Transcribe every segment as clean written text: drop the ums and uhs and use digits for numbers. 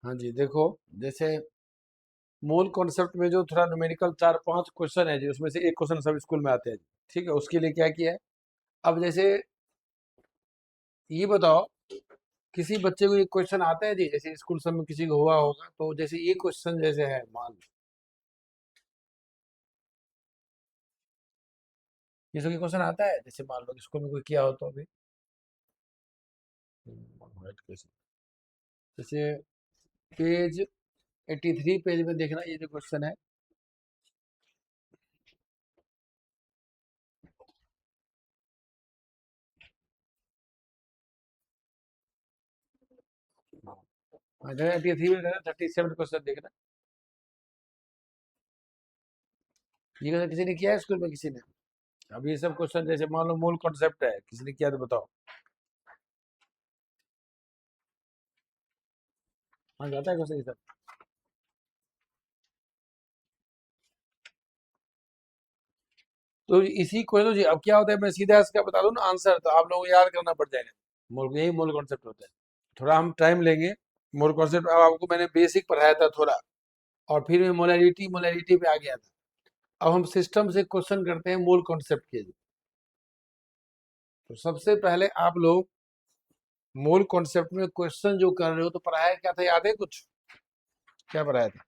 हाँ जी, देखो, जैसे मूल कॉन्सेप्ट में जो थोड़ा न्यूमेरिकल 4-5 क्वेश्चन है जी, उसमें से एक क्वेश्चन सब स्कूल में आते हैं जी। ठीक है, उसके लिए क्या किया है। अब जैसे ये बताओ, किसी बच्चे को ये क्वेश्चन आता है जी, जैसे स्कूल सब में किसी को हुआ होगा, तो जैसे ये क्वेश्चन जैसे है, मान लो ये सब क्वेश्चन आता है, जैसे मान लो कि स्कूल में कोई किया हो तो अभी जैसे पेज 83 पेज में देखना, ये जो क्वेश्चन है। हाँ, 83 में 37 क्वेश्चन देखना। ये क्वेश्चन किसी ने किया है स्कूल में, किसी ने? अब ये सब क्वेश्चन जैसे मान लो मूल कॉन्सेप्ट है, किसी ने किया तो बताओ। हाँ, जाता है क्वेश्चन ये सब। तो इसी क्वेश्चन जी, अब क्या होता है, मैं सीधा इसका बता दूं ना आंसर, तो आप लोगों को याद करना पड़ जाएगा। यही मूल कॉन्सेप्ट होता है। थोड़ा हम टाइम लेंगे। मूल कॉन्सेप्ट अब आपको मैंने बेसिक पढ़ाया था थोड़ा, और फिर मैं मोलैरिटी मोलैरिटी पे आ गया था। अब हम सिस्टम से क्वेश्चन करते हैं मूल कॉन्सेप्ट के जी। तो सबसे पहले आप लोग मूल कॉन्सेप्ट में क्वेश्चन जो कर रहे हो, तो पढ़ाया क्या था, याद है कुछ? क्या पढ़ाया था?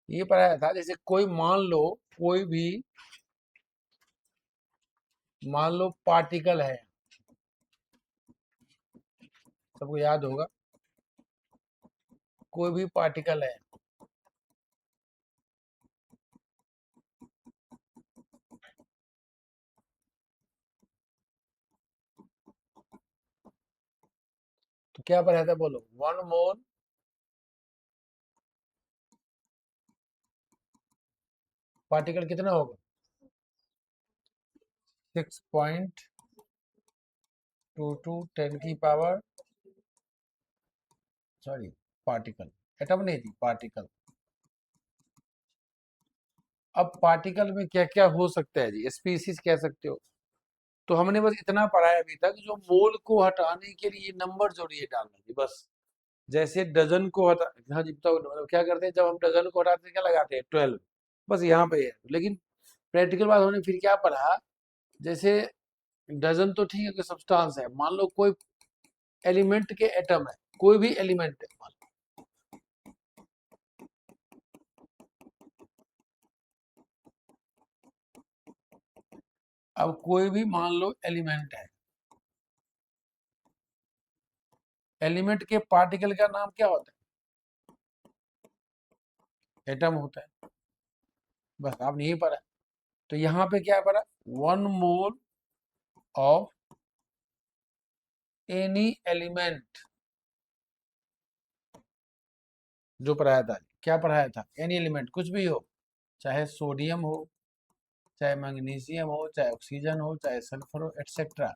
ये पढ़ाया था, जैसे कोई मान लो, कोई भी मान लो पार्टिकल है, सबको याद होगा। कोई भी पार्टिकल है, तो क्या पढ़ाया था, बोलो? 1 मोल पार्टिकल कितना होगा? 6.22 10 की पावर, सॉरी, पार्टिकल, एटम नहीं थी, पार्टिकल। अब पार्टिकल में क्या क्या हो सकता है जी, स्पीसीज कह सकते हो। तो हमने बस इतना पढ़ा है अभी तक, जो मोल को हटाने के लिए नंबर जोड़िए डालना जी, बस। जैसे डजन को हटा, हाँ जी बताओ, मतलब क्या करते हैं जब हम डजन को हटाते हैं, क्या लगाते हैं? 12। बस यहाँ पे है, लेकिन प्रैक्टिकल बात होने फिर क्या पढ़ा, जैसे डजन तो ठीक है कि सब्सटेंस है, मान लो कोई एलिमेंट के एटम है, कोई भी एलिमेंट है मान लो। अब कोई भी मान लो एलिमेंट है, एलिमेंट के पार्टिकल का नाम क्या होता है? एटम होता है। बस आपने यही पढ़ा। तो यहाँ पे क्या पढ़ा? 1 मोल ऑफ एनी एलिमेंट, जो पढ़ाया था। क्या पढ़ाया था? एनी एलिमेंट, कुछ भी हो, चाहे सोडियम हो, चाहे मैग्नीशियम हो, चाहे ऑक्सीजन हो, चाहे सल्फर हो, एटसेट्रा।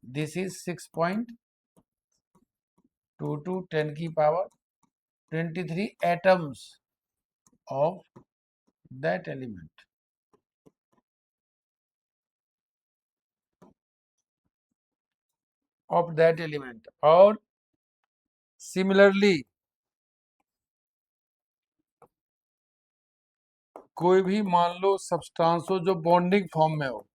दिस इज 6.22 10 की power 23 atoms of that element, और सिमिलरली कोई भी मान लो सब्सटेंस हो जो बॉन्डिंग फॉर्म में हो।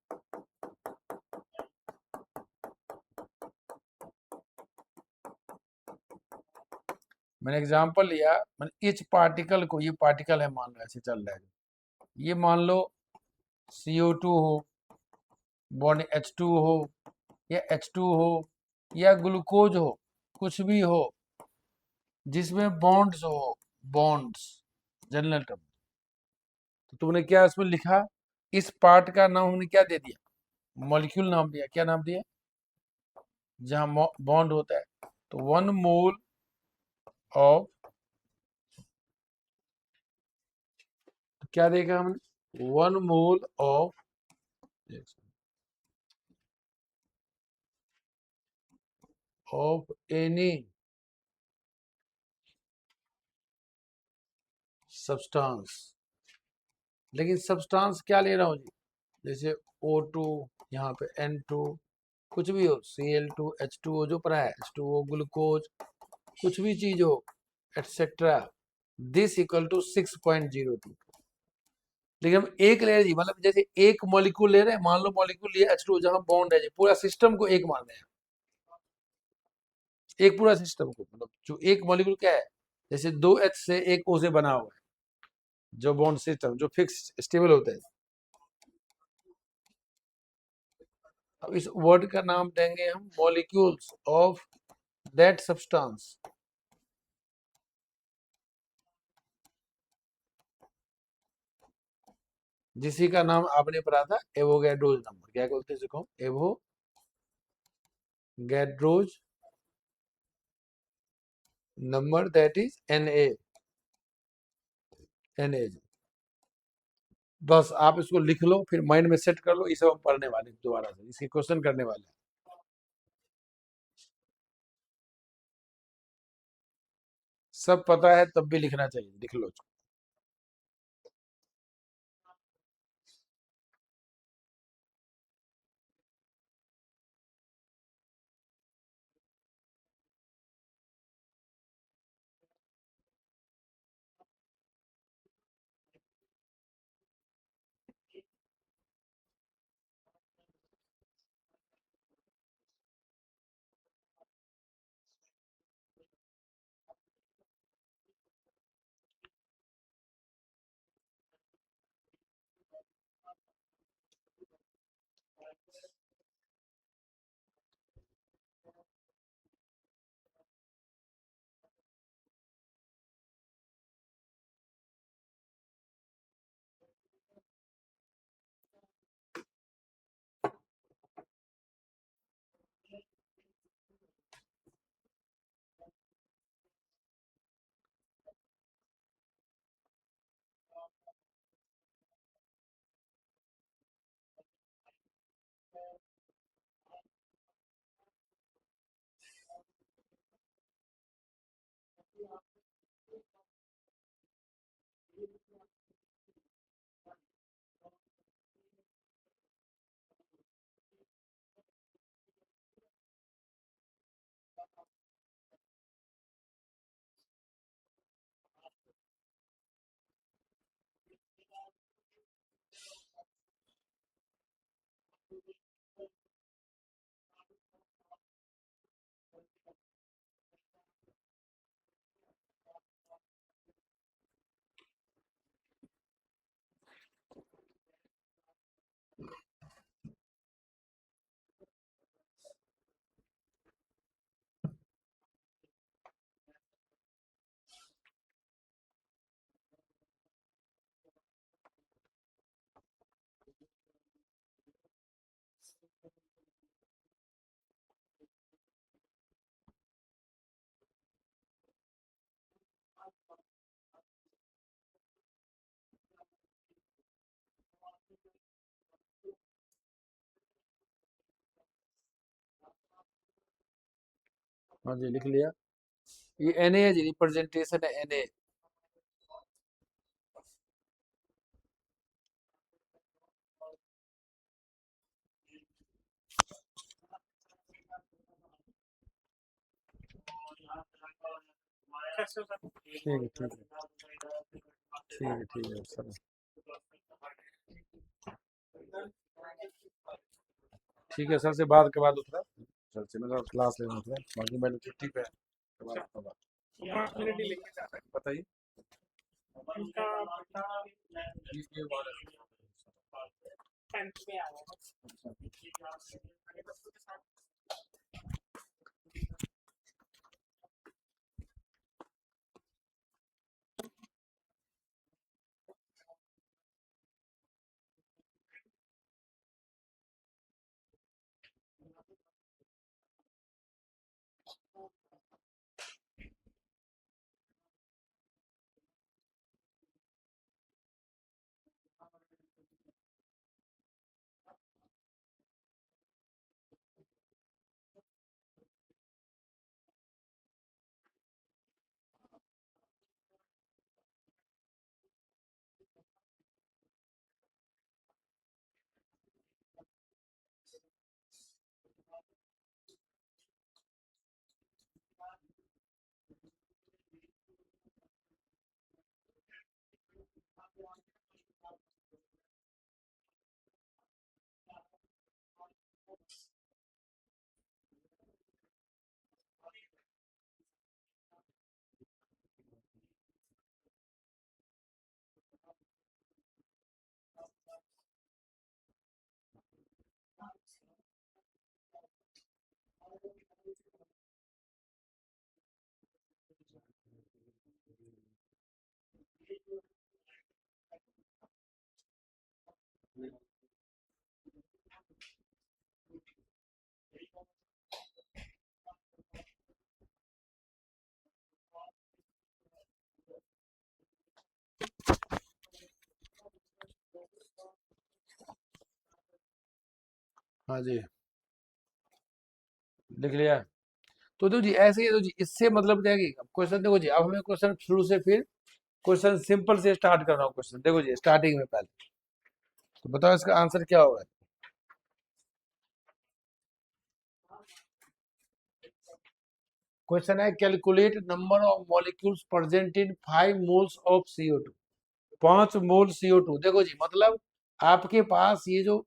मैंने एग्जांपल लिया, मैंने इच पार्टिकल को, ये पार्टिकल है मान लो, ऐसे चल रहा है, ये मान लो CO2 हो, बॉन्ड H2 हो, या H2 हो, या ग्लूकोज हो, कुछ भी हो जिसमें बॉन्ड्स हो, बॉन्ड्स, जनरल टर्म। तो तुमने क्या इसमें लिखा? इस पार्ट का नाम हमने क्या दे दिया? मॉलिक्यूल नाम दिया। क्या नाम दिया? जहां बॉन्ड होता है। तो 1 मोल ऑफ, क्या देखा हमने? 1 मोल ऑफ एनी सब्सटेंस। लेकिन सब्सटेंस क्या ले रहा हूँ जी? जैसे O2, यहाँ पे N2, कुछ भी हो, Cl2, H2O जो पढ़ा है, H2O, ग्लूकोज, कुछ भी चीज हो एटसेट्रा, दिस इक्वल टू 6.02। लेकिन हम एक ले रहे हैं, मतलब जैसे एक मॉलिक्यूल ले रहे हैं, मान लो मॉलिक्यूल लिया H2 जहां बॉन्ड है जी, पूरा सिस्टम को एक मान रहे हैं, एक पूरा सिस्टम को, मतलब जो एक मॉलिक्यूल क्या है, जैसे 2 H से एक O से बना हुआ है, जो बॉन्ड सिस्टम जो फिक्स स्टेबल होता है। अब इस वर्ड का नाम देंगे हम मॉलिक्यूल्स ऑफ दैट सब्सटेंस। जिसी का नाम आपने पढ़ा था एवोगैड्रोज नंबर, क्या बोलते हैं इसको, Avogadro's number, that is Na। बस आप इसको लिख लो, फिर माइंड में सेट कर लो, ये सब हम पढ़ने वाले हैं दोबारा से, इसके क्वेश्चन करने वाले हैं। सब पता है तब भी लिखना चाहिए, लिख लो। हाँ जी, लिख लिया। ये Na है जी, रिप्रेजेंटेशन है Na। ठीक है, ठीक है, ठीक है, ठीक है सर। ठीक है, सर से बात के बाद उतरा, सर से मेरा क्लास लेना था, बाकी मैंने छुट्टी पे है, के बाद आपका बात बताइए। ये वाला हाँ जी, लिख लिया। तो देखो जी ऐसे ही, तो जी इससे मतलब क्या है कि क्वेश्चन देखो जी, अब हमें क्वेश्चन शुरू से फिर क्वेश्चन सिंपल से स्टार्ट कर रहा हूँ। क्वेश्चन देखो जी स्टार्टिंग में पहले, तो बताओ इसका आंसर क्या होगा। क्वेश्चन है calculate number of molecules present in 5 moles of CO2। 5 mole CO2, देखो जी मतलब आपके पास ये जो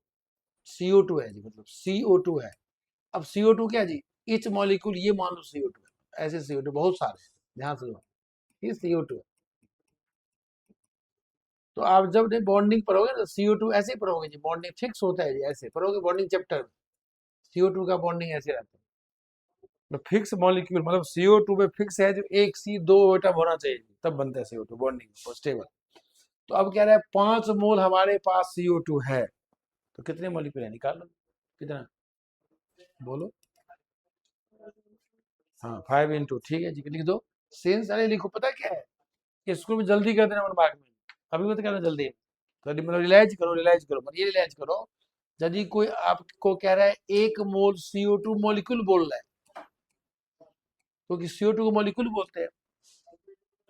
CO2 है जी, मतलब CO2 है। अब CO2 क्या जी, इच मॉलिक्यूल, ये मान लो CO2 है, ऐसे CO2 बहुत सारे हैं, ध्यान से लो, ये CO2 है। तो आप जब बॉन्डिंग पढ़ोगे ना CO2 ऐसे ही पढ़ोगे जी, बॉन्डिंग फिक्स होता है जी, ऐसे पढ़ोगे बॉन्डिंग चैप्टर में, CO2 का बॉन्डिंग ऐसे रहता है। तो फिक्स मॉलिक्यूल मतलब CO2 में फिक्स है जो एक C 2 एटम होना चाहिए, तब बनता है CO2 बॉन्डिंग स्टेबल। तो अब कह रहा है 5 मोल हमारे पास CO2 है, तो कितने मॉलिक्यूल है निकाल लो, कितना बोलो। हाँ 5 इंटू, ठीक है जी लिख दो। सेंस अरे लिखो, पता क्या है, स्कूल में जल्दी कर देना मन भाग में, अभी मत करना जल्दी, तो मतलब रिलाइज करो, रिलाइज करो, मतलब ये रिलाइज करो। यदि कोई आपको कह रहा है 1 मोल CO2 मॉलिक्यूल बोल रहा है, क्योंकि CO2 को मॉलिक्यूल बोलते हैं,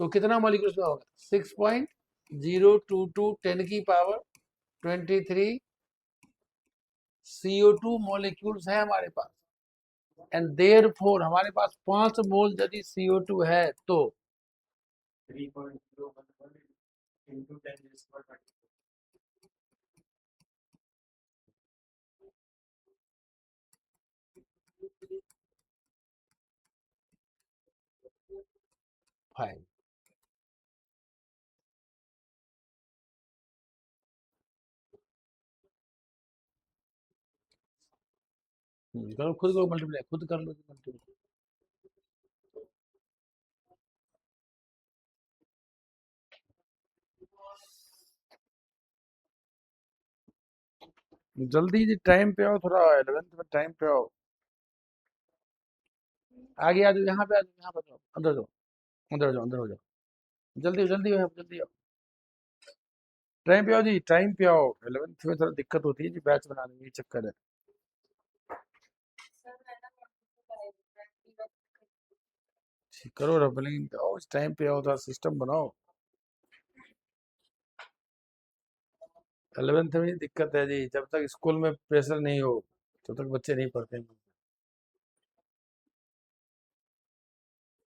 तो कितना मॉलिक्यूल में होगा, 6.022 10 की पावर 23 CO2 मॉलिक्यूल्स है हमारे पास। एंड देयरफॉर हमारे पास 5 मोल यदि CO2 है तो 5। करो खुद को मल्टीप्लाई, खुद कर लो मल्टीप्लाई। जल्दी जी टाइम पे आओ, थोड़ा 11th में टाइम पे आओ, आगे आ जाओ, यहाँ पे आ जाओ, यहाँ पे जाओ, अंदर जाओ, अंदर जाओ, अंदर हो जाओ, जल्दी जल्दी हो, जल्दी आओ, टाइम पे आओ जी, टाइम पे आओ। 11th में थोड़ा दिक्कत होती है जी बैच बनाने में, ये चक्कर है। ठीक करो रबलिंग, आओ इस टाइम पे आओ, थोड़ा सिस्टम बनाओ। 11th में दिक्कत है जी, जब तक स्कूल में प्रेशर नहीं हो तब तक बच्चे नहीं पढ़ते हैं।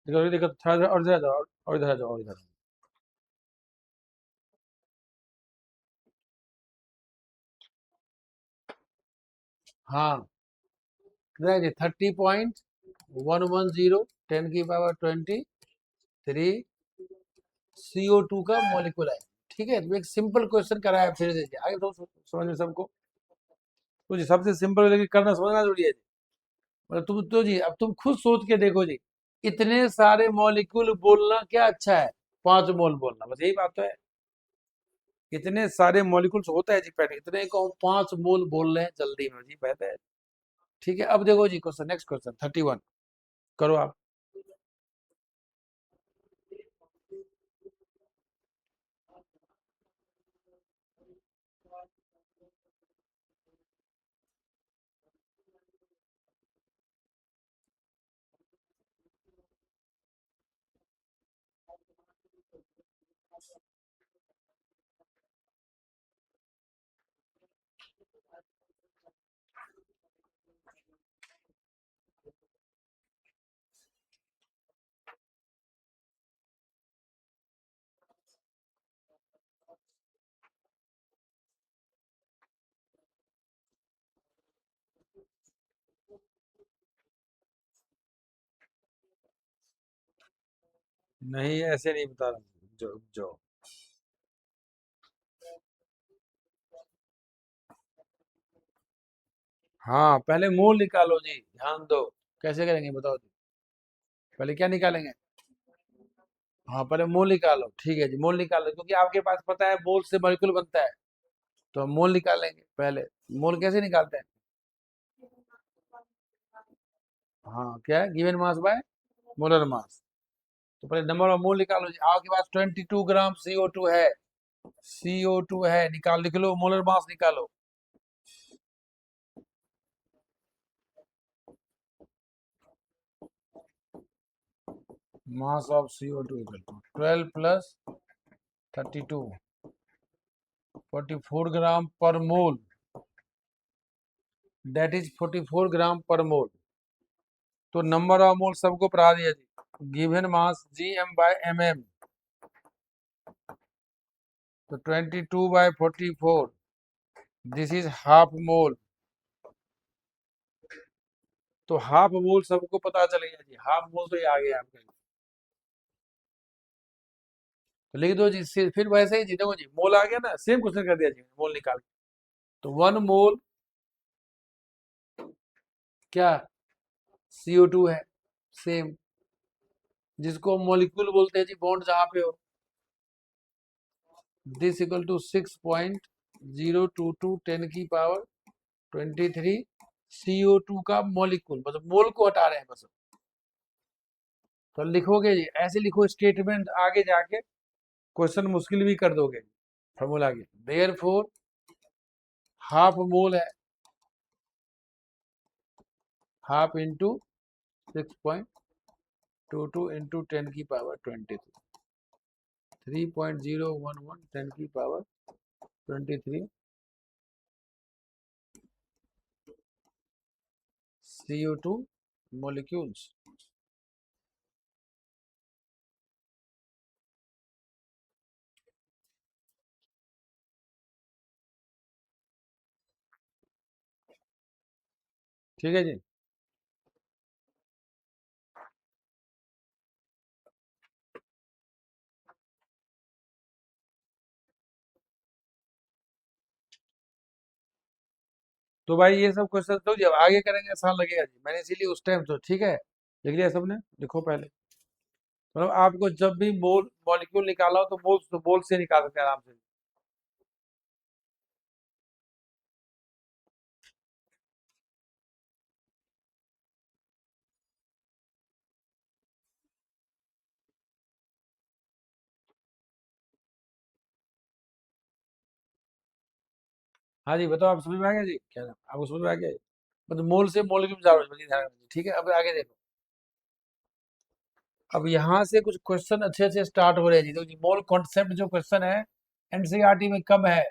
देखो ये दिक्कत, थोड़ा और इधर आ जाओ, और इधर आ जाओ, और इधर आ जाओ। हाँ कितना है, 30.110 10 की पावर 23 CO2 का मॉलिक्यूल है। ठीक है, तो एक सिंपल क्वेश्चन कराया फिर से, आगे तो समझ में सबको, तो जी सबसे सिंपल लेकिन करना समझना जरूरी है जी। मतलब तुम तो जी अब तुम खुद सोच के देखो जी, इतने सारे मॉलिक्यूल बोलना क्या अच्छा है, 5 मोल बोलना, बस यही बात तो है। इतने सारे मॉलिक्यूल्स होता है जी पहले, इतने को हम 5 मोल बोल रहे हैं जल्दी में जी, बेहतर है। ठीक है, अब देखो जी क्वेश्चन, नेक्स्ट क्वेश्चन 31 करो आप। नहीं ऐसे नहीं बता रहा हूँ, जो जो हाँ पहले मोल निकालो जी, ध्यान दो, कैसे करेंगे बताओ जी, पहले क्या निकालेंगे। हाँ पहले मोल निकालो, ठीक है जी मोल निकालो, क्योंकि आपके पास पता है मोल से मॉलिक्यूल बनता है, तो हम मोल निकालेंगे पहले। मोल कैसे निकालते हैं, हाँ क्या है, given mass by molar mass. तो पहले नंबर ऑफ मोल निकालो जी, आपके पास 22 ग्राम CO2 है, CO2 है, निकाल लिख लो, मोलर मास निकालो। mass of CO2 equal to 12 plus 32, 44 gram per mole, that is 44 ग्राम पर मोल। तो नंबर ऑफ मोल सबको पढ़ा दिया जी। गिवन मास gm/mm, तो 22/44, दिस इज हाफ मोल। तो हाफ मोल सबको पता चल गया जी, हाफ मोल तो ये आ गया आपके। तो लिख दो जी, फिर वैसे ही जी, देखो जी मोल आ गया ना, सेम क्वेश्चन कर दिया जी, मोल निकाल के। तो 1 मोल क्या CO2 है, सेम, जिसको मॉलिक्यूल बोलते हैं जी, बॉन्ड जहां पे हो। दिस इक्वल टू 6.022 10 की पावर 23 CO2 का मॉलिक्यूल, मतलब मोल को हटा रहे हैं बस। तो लिखोगे जी, ऐसे लिखो स्टेटमेंट, आगे जाके क्वेश्चन मुश्किल भी कर दोगे। फॉर्मूला के देयरफॉर हाफ मोल है, हाफ इंटू 6.22 इंटू 10 की पावर 23, 3.011 10 की पावर 23 CO2 molecules। ठीक है जी। तो भाई ये सब क्वेश्चन तो जब आगे करेंगे आसान लगेगा जी, मैंने इसीलिए उस टाइम तो ठीक है लिख लिया सबने। लिखो पहले, मतलब आपको जब भी मोल मॉलिक्यूल निकाला हो तो मोल से निकाल सकते हैं आराम से। हाँ जी बताओ, आप समझ में आ गया जी, क्या नाम आपको समझ में आ गया जी? मतलब मोल से मॉलिक्यूल जा रहा है, ध्यान रखना, ठीक है। अब आगे देखो, अब यहाँ से कुछ क्वेश्चन अच्छे अच्छे स्टार्ट हो रहे हैं जी। तो जी मोल कॉन्सेप्ट जो क्वेश्चन है एनसीईआरटी में कब है,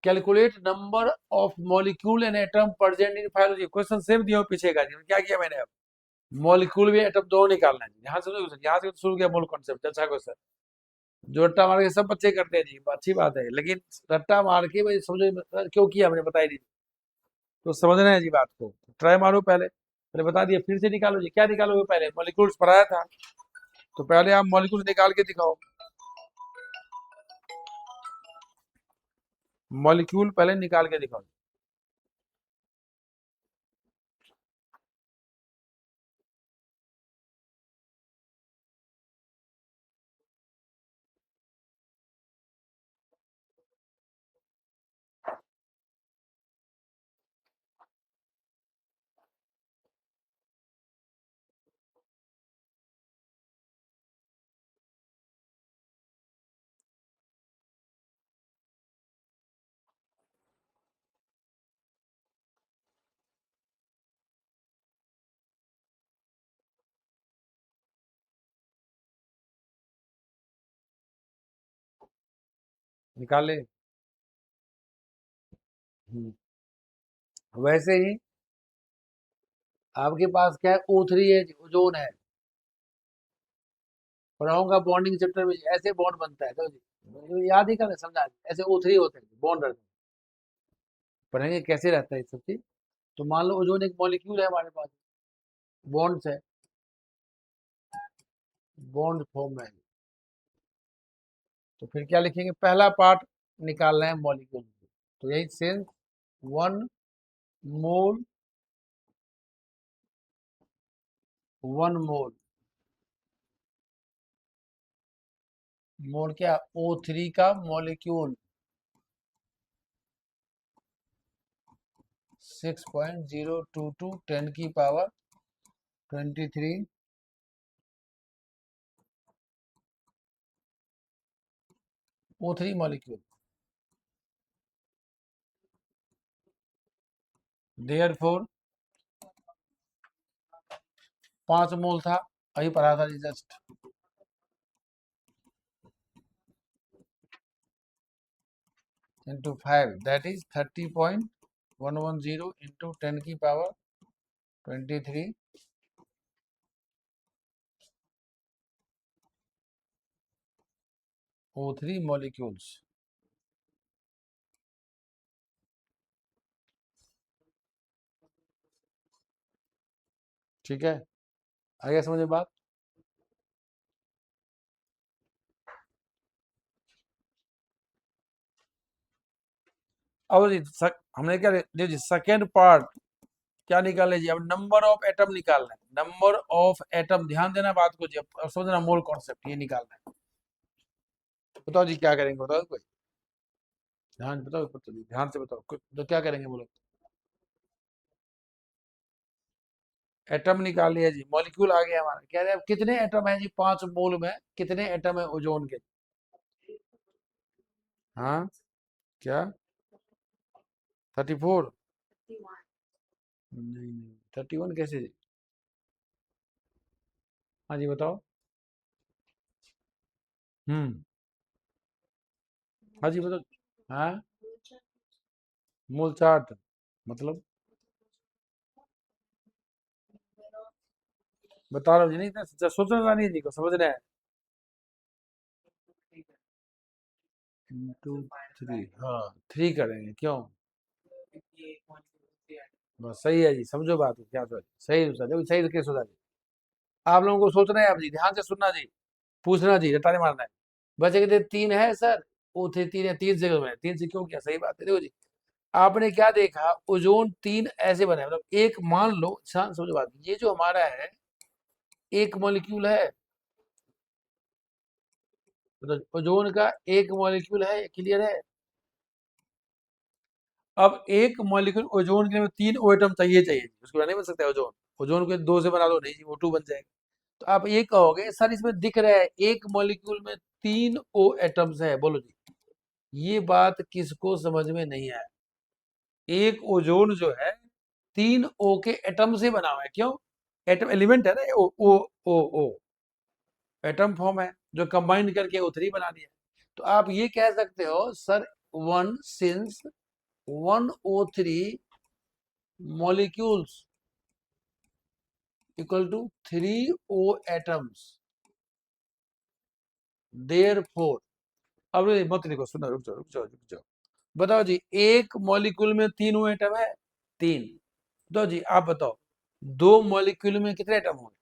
calculate number of molecule and atom present in biology. Question same दिया हो पीछे का जी, क्या किया मैंने, अब मॉलिक्यूल भी एटम दोनों निकालना है। यहाँ से शुरू किया मोल कॉन्सेप्ट, अच्छा क्वेश्चन। जो रट्टा मार के सब बच्चे करते हैं जी, अच्छी बात है, लेकिन रट्टा मार के भाई समझो क्यों किया मैंने बताई दी, तो समझना है जी बात को। ट्राई मारो, पहले पहले बता दिया, फिर से निकालो जी। क्या निकालोगे, पहले मॉलिक्यूल्स पढ़ाया था, तो पहले आप मॉलिक्यूल्स निकाल के दिखाओ। मॉलिक्यूल पहले निकाल के दिखाओ। निकाल ले। हम्म, वैसे ही आपके पास क्या है, O3 है, ओजोन है। पढ़ाऊंगा बॉन्डिंग चैप्टर में, ऐसे बॉन्ड बनता है तो जी, तो याद ही करना, समझा, ऐसे O3 होते हैं बॉन्ड रहते हैं। पढ़ेंगे कैसे रहता है ये सब चीज। तो मान लो ओजोन एक मॉलिक्यूल है हमारे पास, बॉन्ड्स है, बॉन्ड फॉर्म है। तो फिर क्या लिखेंगे, पहला पार्ट निकालना है मॉलिक्यूल, तो यही सेंस 1 मोल, 1 मोल, मोल क्या, O3 का मॉलिक्यूल 6.022 10 की पावर 23 O3 मॉलिक्यूल। देयरफॉर 5 मोल था, अभी पढ़ा था just. Into 5 that is 30.110 into 10 की पावर 23 O3 मॉलिक्यूल्स। ठीक है, आ गया समझ में बात? अब जी हमने क्या जी सेकेंड पार्ट क्या निकाले जी? अब नंबर ऑफ एटम निकालना है, नंबर ऑफ एटम, ध्यान देना बात को जी, अब समझना मोल कॉन्सेप्ट ये निकालना है। बताओ जी क्या करेंगे, बताओ कोई ध्यान, बताओ जी, ध्यान से बताओ तो क्या करेंगे बोलो। एटम निकाल लिया जी, मॉलिक्यूल आ गया हमारा। कह रहे हैं अब कितने एटम है जी 5 मोल में, कितने एटम है ओजोन के? हाँ, क्या 34? नहीं नहीं, 31 कैसे जी? हाँ जी बताओ। हम्म, हाँ जी बताओ। हाँ, मोल चार्ट मतलब बता रहा हूँ जी, नहीं सोचना नहीं जी को समझ रहे हैं। 2 3, हाँ 3 करेंगे क्यों? बस सही है जी, समझो बात को, क्या सोच सही सोचा जी, सही कैसे सोचा जी? आप लोगों को सोचना है, आप जी ध्यान से सुनना जी, पूछना जी, रटाने मारना है। बचे कहते 3 है सर, वो थे 3 है, 3 से क्यों बने, 3 से क्यों, क्या सही बात है। देखो जी, आपने क्या देखा, ओजोन 3 ऐसे बने, मतलब एक मान लो, समझो बात, ये जो हमारा है एक मॉलिक्यूल है, मतलब ओजोन का एक मॉलिक्यूल है, क्लियर है? अब एक मॉलिक्यूल ओजोन के लिए 3 ओ एटम चाहिए चाहिए, उसके बाद नहीं बन सकता है ओजोन। ओजोन को 2 से बना दो, नहीं जी वो 2 बन जाएगा। तो आप ये कहोगे सर इसमें दिख रहा है एक मॉलिक्यूल में 3 ओ एटम्स है, बोलो जी ये बात किसको समझ में नहीं आया? एक ओजोन जो है 3 ओ के एटम से बना हुआ है, क्यों? एटम एलिमेंट है ना, ओ ओ ओ ओ एटम फॉर्म है, जो कंबाइन करके O3 बना दिया। तो आप ये कह सकते हो sir, one since 1O3 molecules equal to 3 O atoms, therefore, अब ये मत लिखो, सुनो, रुक जाओ रुक जाओ रुक जाओ। बताओ जी, एक मॉलिक्यूल में 3 O एटम है, 3। तो जी आप बताओ 2 मॉलिक्यूल में कितने एटम होंगे?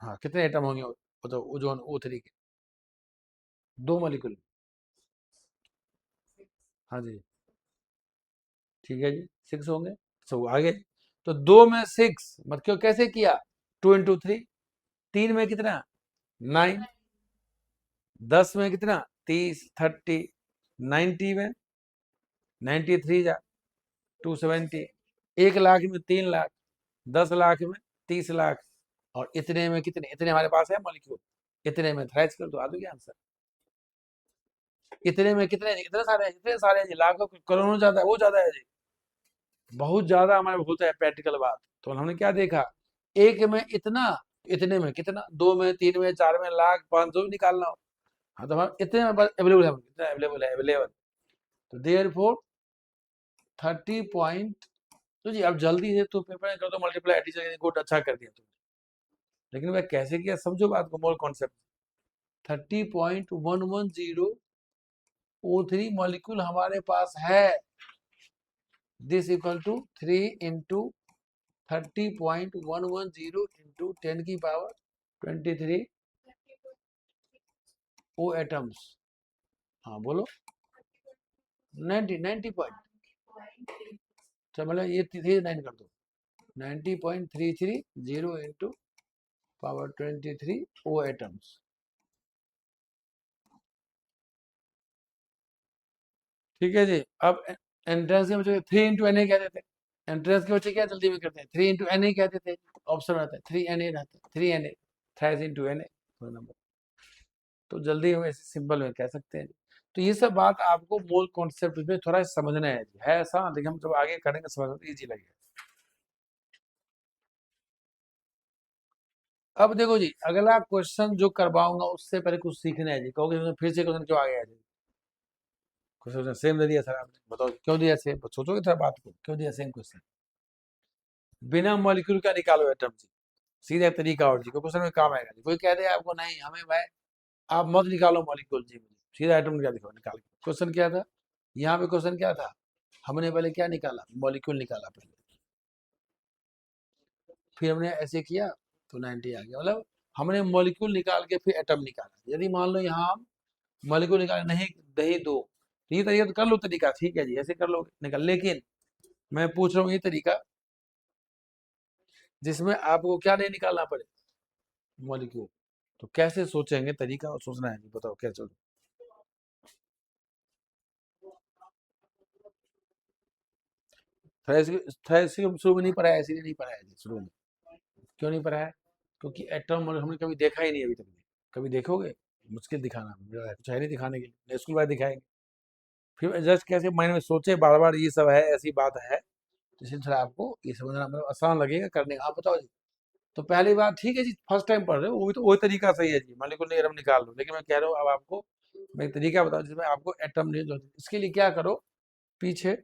हाँ कितने एटम होंगे बताओ ओजोन O3 के, 2 मॉलिक्यूल। हाँ जी, ठीक है जी, 6 होंगे। सब आगे, तो 2 में 6 मत क्यों, कैसे किया? 2 इंटू 3, 3 में कितना 9, 10 में कितना 30, 30, 90 में 93 जा 270, 1 लाख में 3 लाख, 10 लाख में 30 लाख, और इतने में कितने, इतने हमारे पास है मॉलिक्यूल, इतने में थ्राइस कर दो, आ दोगे आंसर। इतने में कितने, इतने सारे हैं, इतने सारे हैं जी, लाखों करोड़ों ज्यादा है, वो ज्यादा है जी, बहुत ज्यादा हमारे होता है प्रैक्टिकल बात। तो हमने क्या देखा, एक में इतना, इतने में कितना, 2 में 3 में 4 में लाख 500 निकालना हो। हाँ तो हमारे इतने में बस अवेलेबल है, इतना अवेलेबल है, अवेलेबल। तो देयर फोर 30 तो जी अब जल्दी से तो पेपर कर दो मल्टीप्लाई, टीचर गुड अच्छा कर दिया तुमने, लेकिन वह कैसे किया समझो बात को, मोल कॉन्सेप्ट। 30.110 O3 मॉलिक्यूल हमारे पास है, this equal to 3 into 30.110 into 10 की पावर 23 ओ एटम्स। हाँ बोलो, 90 पॉइंट, मतलब ये 39 कर दो, 90.330 इंटू पावर 23 ओ एटम्स। ठीक है जी। अब एंट्रेंस के बच्चे 3 इंटू एन ए कहते थे, एंट्रेंस के बच्चे क्या जल्दी में करते हैं, 3 इंटू एन ए कहते थे, ऑप्शन रहता है 3 Na रहता है, 3 Na thrice into N A number, तो जल्दी हम ऐसे सिंपल में कह सकते हैं। तो ये सब बात आपको मोल कॉन्सेप्ट में थोड़ा समझना है ऐसा, लेकिन हम जब आगे करेंगे समझ इजी लगेगा। अब देखो जी, अगला क्वेश्चन जो करवाऊंगा उससे पहले कुछ सीखना है जी। कहोगे इसमें फिर से क्वेश्चन क्यों आ गया जी? क्वेश्चन सेम दे दिया सर आपने, बताओ क्यों दिया सेम? सोचोगे थोड़ा बात को, क्यों दिया सेम क्वेश्चन? बिना मॉलिक्यूल का निकालो एटम जी, सीधा तरीका और जी, कोई क्वेश्चन में काम आएगा जी। कोई कह दे आपको नहीं हमें भाई आप मत निकालो मॉलिक्यूल जी, सीधा एटम निकाल दिखाओ, निकाल। क्वेश्चन क्या था यहाँ पे? क्वेश्चन क्या था? हमने पहले क्या निकाला? मॉलिक्यूल निकाला पहले, फिर हमने ऐसे किया तो 90 आ गया। मतलब हमने मॉलिक्यूल निकाल के फिर एटम निकाला। यदि मान लो यहाँ हम मॉलिक्यूल निकाल नहीं दही दो, तो ये तरीका तो कर लो, तरीका ठीक है जी, ऐसे कर लो निकाल। लेकिन मैं पूछ रहा हूँ ये तरीका जिसमें आपको क्या नहीं निकालना पड़े? मॉलिक्यूल। तो कैसे सोचेंगे? तरीका और सोचना है जी, बताओ कैसे सोचो। थ्रेसियम शुरू में नहीं पढ़ा है, इसलिए नहीं पढ़ा है जी शुरू में। क्यों नहीं पढ़ा है? क्योंकि एटम हमने कभी देखा ही नहीं अभी तक। कभी देखोगे? मुश्किल दिखाना, मेरा कुछ है नहीं दिखाने के लिए, स्कूल वाले दिखाएंगे। फिर जस्ट कैसे माइंड में सोचे बार बार ये सब है, ऐसी बात है, तो इसलिए थोड़ा आपको ये समझना मतलब आसान लगेगा करने का। आप बताओ जी। तो पहली बात ठीक है जी, फर्स्ट टाइम पढ़ रहे हो, वो भी तो वही तरीका सही है जी, मॉलिक्यूल नहीं एटम निकाल लो। लेकिन मैं कह रहा हूँ अब आपको मैं एक तरीका बताऊँ जिसमें आपको एटम नहीं जो, इसके लिए क्या करो, पीछे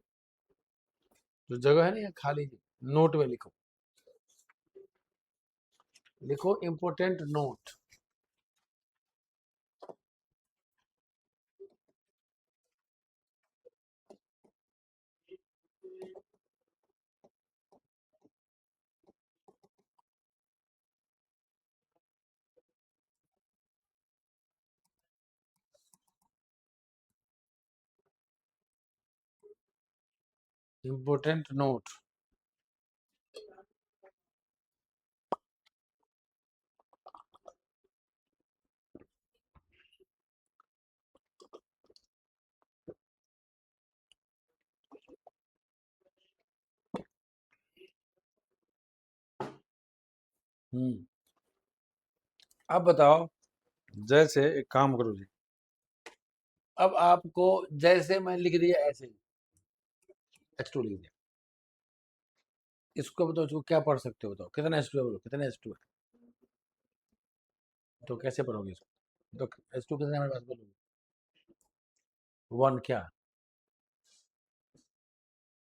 जो जगह है ना यहाँ खाली जी, नोट में लिखो, लिखो इम्पोर्टेंट नोट। Important note. अब बताओ, जैसे एक काम करो जी, अब आपको जैसे मैं लिख दिया ऐसे ही H2 लिख दिया, इसको बताओ, इसको क्या पढ़ सकते हो? बताओ कितना H2 है, बोलो कितना H2 है? तो कैसे पढ़ोगे इसको? तो H2 कितना हमारे पास बोलोगे? वन क्या?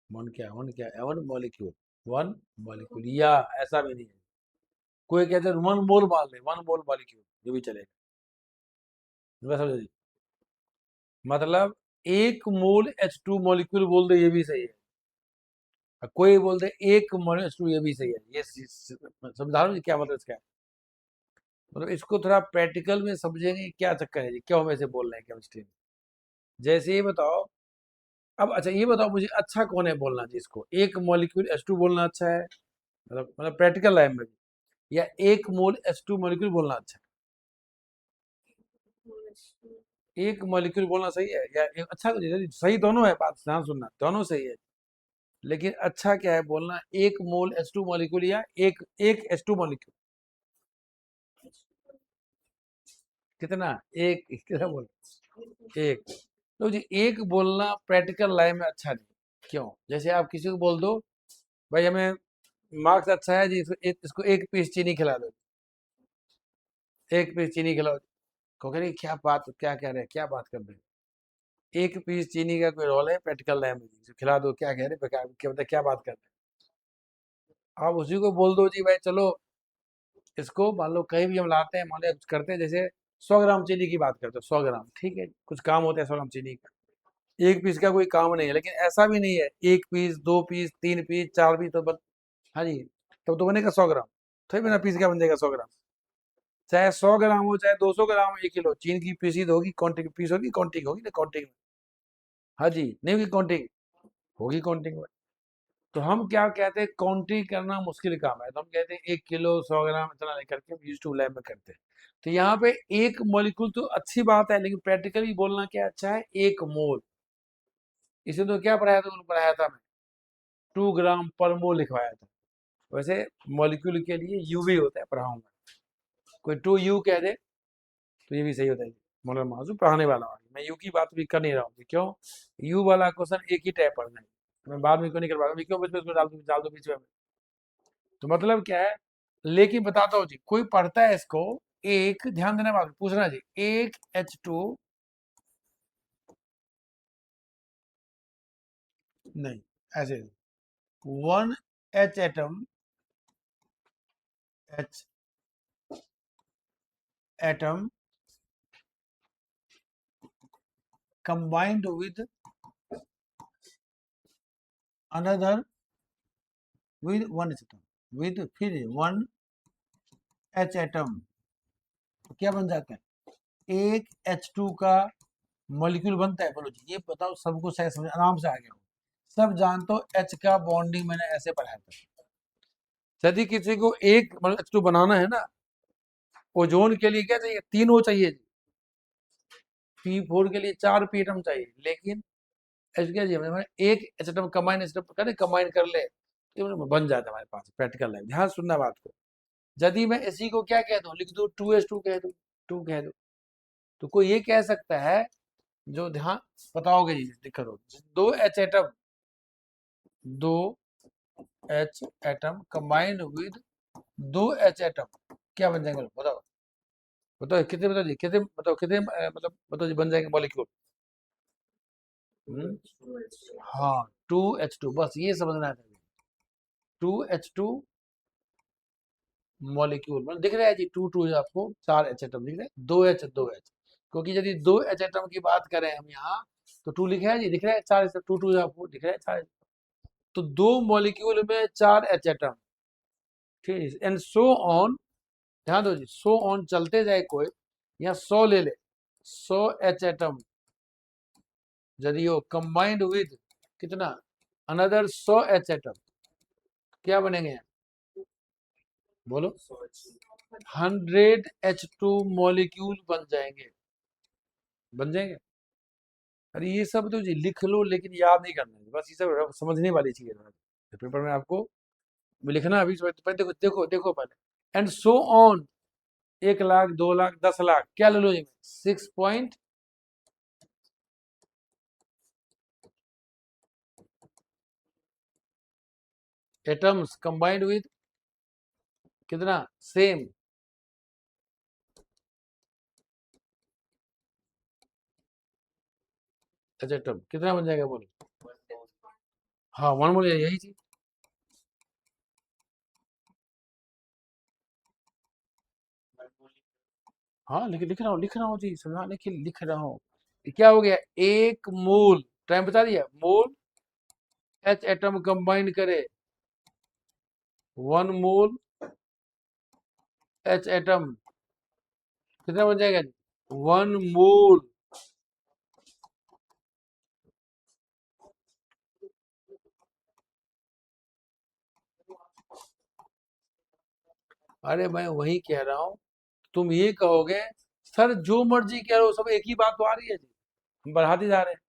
वन क्या? वन क्या? One molecule. वन मॉलिक्यूल, या ऐसा भी नहीं है, कोई कहते हैं वन मोल मान ले, वन मोल मॉलिक्यूल, ये भी चलेगा। समझो जी, मतलब एक मोल H2 मॉलिक्यूल बोल दे, ये भी सही है। और कोई बोल दे एक मोल H2, ये भी सही है। ये समझा रहा हूँ क्या मतलब इसका? मतलब इसको थोड़ा प्रैक्टिकल में समझेंगे क्या चक्कर है जी, क्यों हम ऐसे बोल रहे हैं केमिस्ट्री में। जैसे ये बताओ, अब अच्छा ये बताओ मुझे, अच्छा कौन है बोलना जी इसको? एक मॉलिक्यूल H2 बोलना अच्छा है, मतलब प्रैक्टिकल लाइफ में भी, या एक मोल H2 मॉलिक्यूल बोलना अच्छा है? एक मॉलिक्यूल बोलना सही है या अच्छा? सही दोनों है, बात ध्यान सुनना, दोनों सही है। लेकिन अच्छा क्या है बोलना, एक मोल H2 मॉलिक्यूल या एक एक H2 मॉलिक्यूल? कितना? एक कितना बोल? एक। तो जी एक बोलना प्रैक्टिकल लाइफ में अच्छा नहीं। क्यों? जैसे आप किसी को बोल दो भाई हमें मार्क्स अच्छा है जी, इसको एक पीस चीनी खिला दो, एक पीस चीनी खिलाओ। कहोगे नहीं क्या बात, क्या कह रहे हैं, क्या बात कर रहे हैं? एक पीस चीनी का कोई रोल है प्रैक्टिकल लाइफ में जी, खिला दो, क्या कह रहे हैं, क्या मतलब क्या बात कर रहे हैं? आप उसी को बोल दो जी भाई चलो, इसको मान लो कहीं भी हम लाते हैं, मान लो कुछ करते हैं, जैसे 100 ग्राम चीनी की बात करते हो, 100 ग्राम ठीक है, कुछ काम होता है 100 ग्राम चीनी का, एक पीस का कोई काम नहीं है। लेकिन ऐसा भी नहीं है एक पीस, दो पीस, तीन पीस, चार पीस, तो हाँ जी, तब तो बनेगा 100 ग्राम। थोड़ी बिना पीस का बन जाएगा 100 ग्राम। चाहे 100 ग्राम हो, चाहे 200 ग्राम, 1 किलो चीन की पीसी तो होगी, काउंटिंग पीस होगी, काउंटिंग होगी ना, काउंटिंग। हाँ जी, नहीं होगी काउंटिंग? होगी काउंटिंग में। तो हम क्या कहते हैं, काउंटिंग करना मुश्किल काम है, तो हम कहते हैं 1 किलो 100 ग्राम इतना नहीं करके यूज टू लैब में करते हैं। तो यहाँ पे एक मॉलिक्यूल तो अच्छी बात है, लेकिन प्रैक्टिकली बोलना क्या अच्छा है, एक मोल। इसे तो क्या पढ़ाया था, उन्होंने पढ़ाया था, मैं 2 ग्राम पर मोल लिखवाया था। वैसे मॉलिक्यूल के लिए यू भी होता है, पढ़ाऊंगा। कोई 2U कह दे तो ये भी सही होता है। मौलाना माजूम पढ़ाने वाला हूँ, मैं यू की बात भी कर नहीं रहा हूँ। क्यों? यू वाला क्वेश्चन एक ही टाइप पढ़ना है, मैं बाद में क्यों नहीं करवा, क्यों बीच में उसको डाल दूँ बीच में? तो मतलब क्या है, लेकिन बताता हूँ जी, कोई पढ़ता है इसको, एक ध्यान देना बात पूछना जी, एक H2 नहीं, ऐसे 1 H atom combined with another with 1 H atom with फिर 1 H atom, तो क्या बन जाता है, एक H2 का मॉलिक्यूल बनता है। बोलो जी, ये बताओ, सबको सही समझ आराम से आ गया हो, सब जानते हो H का बॉन्डिंग मैंने ऐसे पढ़ाया था। यदि किसी को एक मतलब H2 बनाना है ना, ओजोन के लिए क्या चाहिए, 3 O चाहिए, P4 के लिए 4 P एटम चाहिए, लेकिन H क्या चाहिए, एक H एटम कंबाइन करे, कंबाइन कर ले तो बन जाता है हमारे पास प्रैक्टिकल लाइफ। ध्यान सुनना बात को, यदि मैं इसी को क्या कह दूं, लिख दूं 2H2 कह दूं, 2 कह दूं, तो कोई ये कह सकता है, जो ध्यान बताओगे जी, देखो, 2 H atom, 2 H atom combined with 2 H atom क्या बन जाएंगे, बताओ बताओ कितने, बताओ जी कितने, बताओ कितने, मतलब बताओ जी, बन जाएंगे मॉलिक्यूल। हाँ, 2H2, बस ये समझना है। 2H2 मॉलिक्यूल मतलब दिख रहा है जी, 2 आपको 4 H एटम दिख रहे हैं, 2H, क्योंकि यदि 2H एटम की बात करें हम यहाँ, तो 2 लिखा है जी, दिख रहा है 4, 2 आपको दिख रहा है 4, तो 2 मॉलिक्यूल में 4 H एटम, ठीक है, एंड सो ऑन। ध्यान दो जी, सो ऑन चलते जाए कोई, या 100 ले ले, 100 H एटम, यदि वो कंबाइंड विद कितना, अनदर 100 H एटम, क्या बनेंगे, बोलो, 100H2 मॉलिक्यूल बन जाएंगे, बन जाएंगे। अरे ये सब तो जी लिख लो, लेकिन याद नहीं करना है, बस ये सब समझने वाली चीज है। पेपर में आपको लिखना अभी पहले, देखो देखो देखो पहले, and so on, 1 lakh, 2 lakh, 10 lakh, क्या ले लो जी, 6 एटम्स कंबाइंड विद कितना, सेम एच एटम, कितना बन जाएगा बोलो, हाँ 1 मोल, यही चीज। हाँ लिख रहा हूँ जी, समझाने के लिए लिख रहा हूँ। ये क्या हो गया, 1 मोल, टाइम बता दिया, मोल H एटम कंबाइन करे, 1 मोल H एटम कितना बन जाएगा, 1 मोल। अरे मैं वही कह रहा हूँ, तुम ये कहोगे सर जो मर्जी कह रहे हो, सब एक ही बात तो आ रही है जी, हम बढ़ाते जा रहे हैं।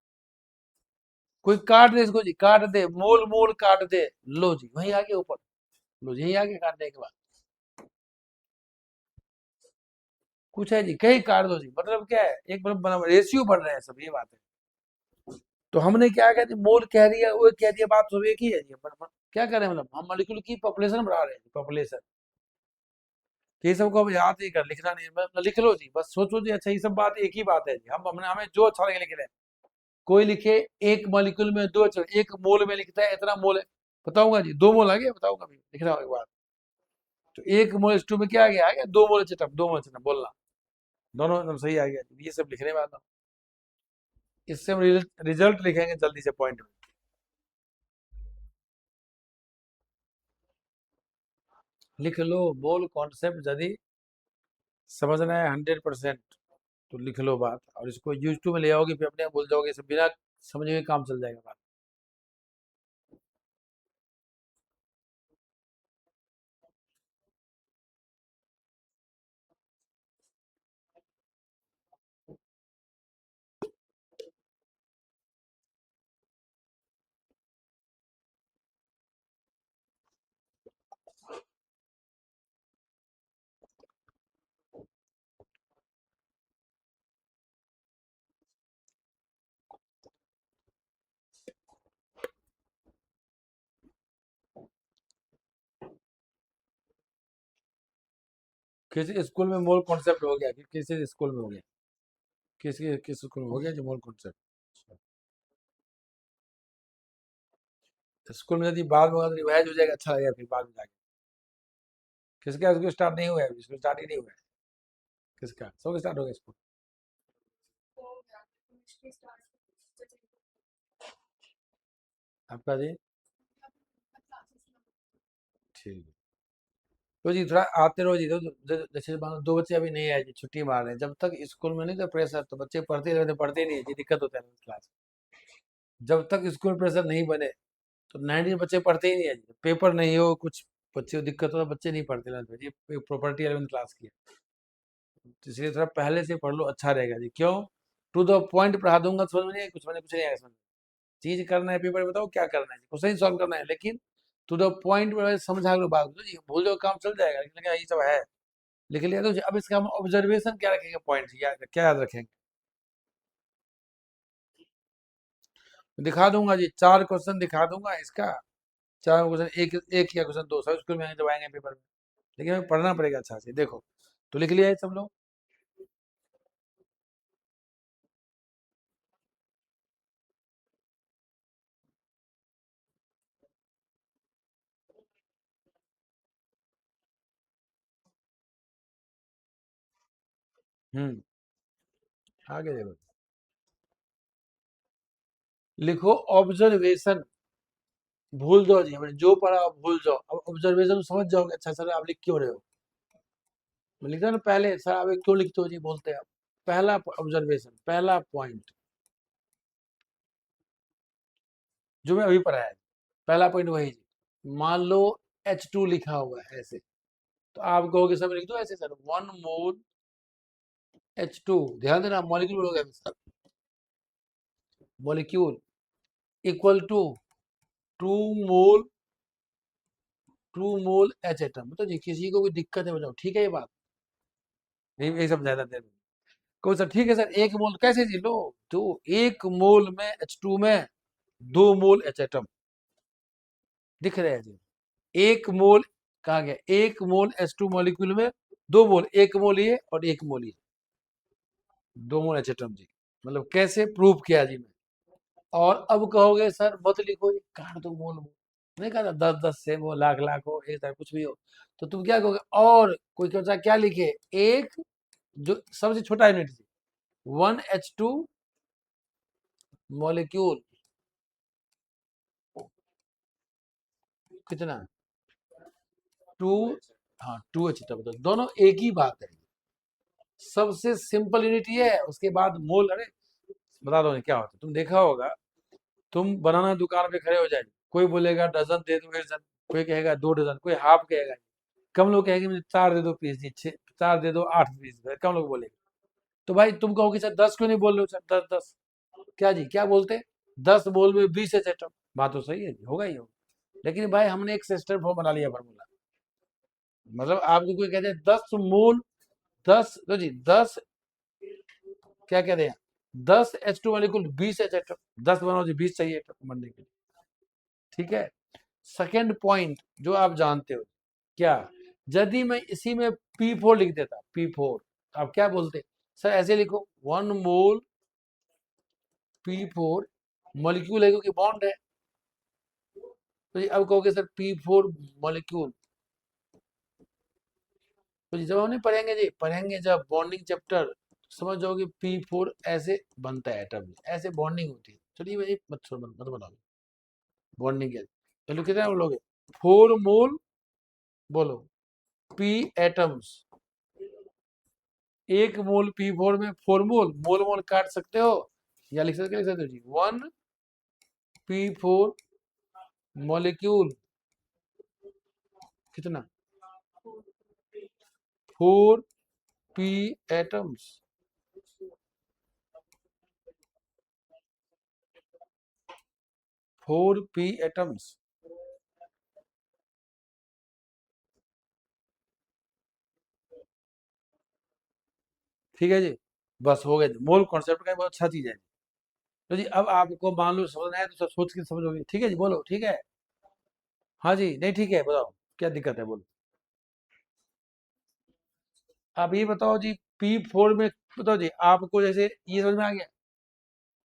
कोई काट दे इसको जी, काट दे, मोल मोल काट दे, लो जी वही आगे ऊपर, लो जी यही आगे काटने के बाद कुछ है जी, कहीं काट दो जी, मतलब क्या है, एक मतलब बना रेशियो बढ़ रहे हैं सब, ये बात है। तो हमने क्या कह दिया, मोल कह दिया, वो कह दिया, बात सब एक ही है जी, क्या कर रहे हैं, मतलब हम मॉलिक्यूल की पॉपुलेशन बढ़ा रहे हैं, पॉपुलेशन। ये सब को अब याद नहीं कर, लिखना नहीं है, मतलब लिख लो जी, बस सोचो जी, अच्छा ये सब बात एक ही बात है जी, हम हमने हमें जो अच्छा लगे लिख रहे हैं। कोई लिखे एक मॉलिक्यूल में 2 एक मोल में लिखता है इतना मोल है, बताऊंगा जी, 2 मोल आ गया, बताऊंगा भी, लिख रहा हूँ एक बार, तो 1 मोल H2 में क्या आ गया 2 मोल H दो मोल H बोलना, दोनों एकदम सही आ गया, ये सब लिखने वाला हूँ। इससे हम रिजल्ट लिखेंगे जल्दी से पॉइंट में, लिख लो, बोल कॉन्सेप्ट यदि समझना है 100%, तो लिख लो बात, और इसको यूज टू में ले आओगे, फिर अपने आप भूल जाओगे, सब बिना समझे हुए काम चल जाएगा बात। किसी स्कूल में मोल कॉन्सेप्ट हो गया कि किसी स्कूल में हो गया, किस स्कूल में हो गया जो मोल कॉन्सेप्ट। स्कूल में यदि बाद में अगर रिवाइज हो जाएगा अच्छा लगेगा, फिर बाद में जाके किसका स्कूल स्टार्ट नहीं हुआ है, स्कूल स्टार्ट ही नहीं हुआ है। किसका सबका स्टार्ट हो गया स्कूल। आपका जी ठीक है। तो जी थोड़ा आते रहो जी, जैसे मान लो दो बच्चे अभी नहीं आए जी, छुट्टी मार रहे हैं, जब तक स्कूल में नहीं तो प्रेशर, तो बच्चे पढ़ते रहते, पढ़ते नहीं है जी, दिक्कत होता है क्लास। जब तक स्कूल प्रेशर नहीं बने तो 90 बच्चे पढ़ते ही नहीं है जी, पेपर नहीं हो कुछ बच्चे को दिक्कत हो, बच्चे नहीं पढ़ते ना जी, प्रॉपर्टी 11 क्लास की है। तो इसलिए थोड़ा पहले से पढ़ लो, अच्छा रहेगा जी। क्यों? टू द पॉइंट पढ़ा दूंगा तो समझ में नहीं, कुछ नहीं आएगा समझ में। चीज करना है, पेपर बताओ क्या करना है, क्वेश्चन सॉल्व करना है, लेकिन टू द पॉइंट में समझा लो बात तो जी, भूल जाओ काम चल जाएगा, लेकिन ये सब है लिख लिया। तो अब इसका हम ऑब्जर्वेशन क्या रखेंगे, पॉइंट क्या याद रखेंगे। दिखा दूंगा जी, 4 क्वेश्चन दिखा दूंगा इसका। 4 क्वेश्चन, एक एक या क्वेश्चन दो, सब स्कूल में जब आएंगे पेपर में, लेकिन हमें पढ़ना पड़ेगा अच्छा से। देखो तो लिख लिया है सब लोग। हम्म आगे देखो, लिखो ऑब्जर्वेशन। भूल जाओ जी, हमने जो पढ़ा आप भूल जाओ, अब ऑब्जर्वेशन समझ जाओगे। अच्छा सर आप लिख क्यों रहे हो, मैं लिखता ना पहले, सर आप ये क्यों लिखते हो जी, बोलते हैं आप। पहला ऑब्जर्वेशन, पहला पॉइंट जो मैं अभी पढ़ाया है, पहला पॉइंट वही जी। मान लो H2 लिखा हुआ है ऐसे, तो आप कहोगे सर लिख दो ऐसे सर, 1 मोल H2, ध्यान देना मॉलिक्यूल हो गया sir, molecule equal to 2 mole 2 mole H atom. तो जी किसी को कोई दिक्कत है बताओ, ठीक है ये बात, नहीं सब ज्यादा देर को सर, ठीक है सर, 1 मोल कैसे जी लो, तो 1 मोल में H2 में 2 मोल H एटम दिख रहे हैं जी। 1 मोल कहा गया, 1 मोल H2 मॉलिक्यूल में 2 मोल, 1 मोल ये और 1 मोल ये, 2 मोल H एटम जी। मतलब कैसे प्रूव किया जी मैं। और अब कहोगे सर मत लिखो जी, काट दो मोल मोल, नहीं कहा था 10 10 से वो लाख लाख हो, एक तरह कुछ भी हो, तो तुम क्या कहोगे, और कोई क्या क्या लिखे, एक जो सबसे छोटा यूनिट 1H2 मॉलिक्यूल कितना, 2, हाँ 2H तब, तो दोनों एक ही बात है। सबसे सिंपल यूनिट ये है, उसके बाद मोल। अरे बता दो क्या होता है, तुम देखा होगा, तुम बनाना दुकान पे खड़े हो जाए, कोई बोलेगा डजन दे दो 1 डजन, कोई कहेगा 2 डजन, कोई हाफ कहेगा, कम लोग कहेंगे मुझे 4 दे दो पीस जी, 6 4 दे दो 8 पीस, कम लोग बोलेंगे। तो भाई तुम कहोगे सर 10 क्यों नहीं बोल रहे हो सर, 10 10 क्या जी, क्या बोलते, 10 बोल में 20 है सेटअप, बात तो सही है जी, होगा ही होगा। लेकिन भाई हमने एक सिस्टम फॉर्म बना लिया फार्मूला, मतलब आपको कोई कहते हैं 10 मोल, 10 तो जी 10 क्या कहते हैं, 10H2 मॉलिक्यूल 20 H, 10 बनाओ जी 20 चाहिए बनने के लिए, ठीक है। सेकेंड पॉइंट जो आप जानते हो क्या, यदि मैं इसी में P4 लिख देता, P4, आप क्या बोलते सर, ऐसे लिखो 1 मोल P4 मॉलिक्यूल है क्योंकि बॉन्ड है, तो जी अब कहोगे सर P4 मॉलिक्यूल, तो जी जब हम नहीं पढ़ेंगे जी, पढ़ेंगे जब बॉन्डिंग चैप्टर, समझ जाओगे P4 ऐसे बनता है एटम, ऐसे बॉन्डिंग होती है। चलिए भाई मत छोड़ो, मत बताओ बॉन्डिंग के, चलो कितना बोलोगे, 4 मोल, बोलो P एटम्स, 1 मोल P4 में 4 मोल, मोल मोल काट सकते हो या लिख सकते हो जी, 1 P4 मॉलिक्यूल कितना, 4 P एटम्स, 4 P एटम्स, ठीक है जी। बस हो गया जी, मोल कॉन्सेप्ट का बहुत अच्छा चीज है। तो जी अब आपको मान लो समझना है तो सोच के समझोगे, ठीक है जी, बोलो ठीक है। हाँ जी नहीं ठीक है, बताओ क्या दिक्कत है, बोलो। अब ये बताओ जी, P4 में बताओ जी आपको, जैसे ये समझ में आ गया,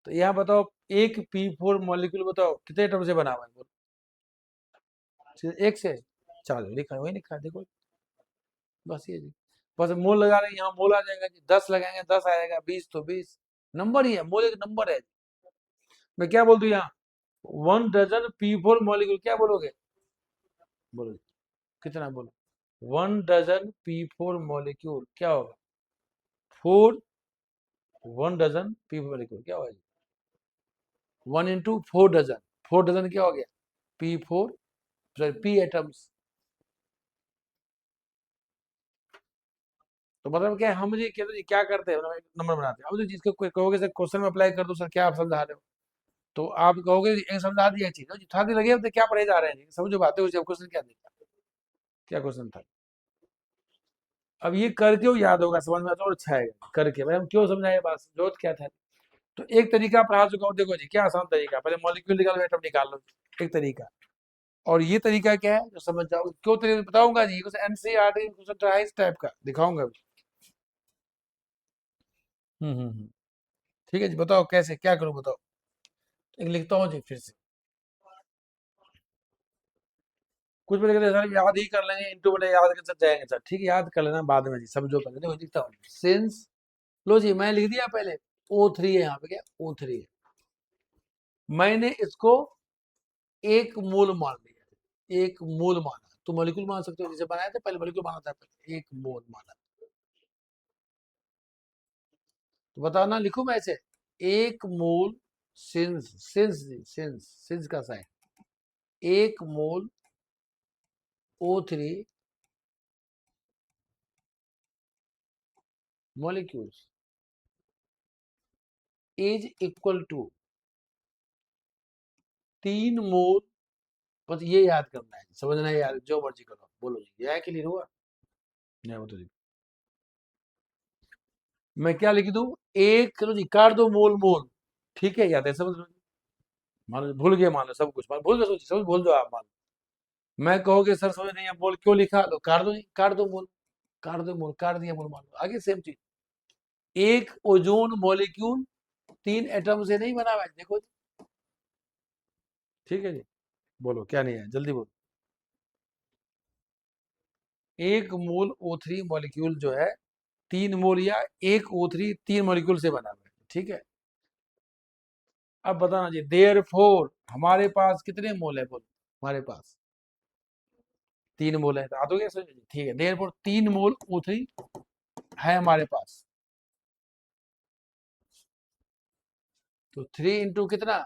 तो यहाँ बताओ एक P4 मॉलिक्यूल बताओ कितने एटम से बना हुआ है, बोलो। सिर्फ एक से, चलो लिखा है, वही लिखा है, देखो बस ये जी। बस मोल लगा रहे हैं, यहाँ मोल आ जाएगा जी, 10 लगाएंगे 10 आएगा, 20 तो 20, नंबर ही है, मोल एक नंबर है। मैं क्या बोल दूं यहाँ, 1 डजन P4 मॉलिक्यूल, क्या बोलोगे, बोलो कितना, बोलो 1 डजन P4 मॉलिक्यूल क्या होगा, 4, 1 डजन P4 मॉलिक्यूल क्या होगा, 1 into 4 डजन, 4 डजन क्या हो गया, P4, सॉरी P एटम्स। तो मतलब क्या है, हम जी कहते जी क्या करते हैं, मतलब एक नंबर बनाते हैं। अब जो जिसको कोई कहोगे सर क्वेश्चन में अप्लाई कर दो सर, क्या आप समझा रहे हो, तो आप कहोगे जी, एक समझा दिया चीज, था लगे होते क्या पढ़े जा रहे हैं, समझो बातें हुई, क्वेश्चन क्या देखा, क्या क्वेश्चन था। अब ये करके वो याद होगा, समझ में आता और अच्छा है, करके भाई हम क्यों समझाए, बात जरूरत क्या था। तो एक तरीका पढ़ा चुका हूँ, देखो जी क्या आसान तरीका, पहले मॉलिक्यूल निकालो एटम निकाल लो, एक तरीका। और ये तरीका क्या है जो समझ जाओ, क्यों तरीका बताऊंगा जी, कुछ एनसीईआरटी क्वेश्चन है इस टाइप का, दिखाऊंगा अभी। ठीक है जी, बताओ कैसे क्या करूं, बताओ, एक लिखता हूँ जी फिर से। कुछ भी कहते सर याद ही कर लेंगे, इंटू बटे याद कर सर जाएंगे सर, ठीक है याद कर लेना बाद में जी, सब जो कर लेते लिखता हूँ सिंस, लो जी मैं लिख दिया पहले, O3 है यहाँ पे, क्या O3 है, मैंने इसको एक मूल मान लिया, एक मूल माना, तो मॉलिक्यूल मान सकते हो, जैसे बनाया था पहले मॉलिक्यूल माना था, पहले एक मूल माना, तो बताना लिखूं मैं ऐसे, एक मूल सिंस, सिंस का साइन, एक mole O3 molecules is equal to 3 mole, बस ये याद करना है, समझना है यार, जो मर्जी करो, बोलो जी यह क्लियर हुआ, नहीं बताओ जी, मैं क्या लिख दूं, एक चलो जी काट दो मोल मोल, ठीक है याद है, समझ लो, मान लो भूल गए, मान लो सब कुछ, मान भूल गए, सब भूल दो आप, मान लो मैं कहोगे सर समझ नहीं, आप मोल क्यों लिखा, लो काट दो जी, काट दो मोल, काट दो मोल, काट दिया मोल, मान लो आगे सेम चीज, एक ओजोन मॉलिक्यूल 3 एटम से नहीं बना हुआ है, देखो जी, ठीक है जी, बोलो क्या नहीं है, जल्दी बोलो, एक मोल O3 मॉलिक्यूल जो है 3 मोल, या एक O3 3 मॉलिक्यूल से बना हुआ है, ठीक है। अब बताना जी, देयर फोर हमारे पास कितने मोल है, बोलो हमारे पास 3 मोल है, तो दोगे समझ में? ठीक है, देयर फोर 3 मोल O3 है हमारे पास, तो 3 इंटू कितना,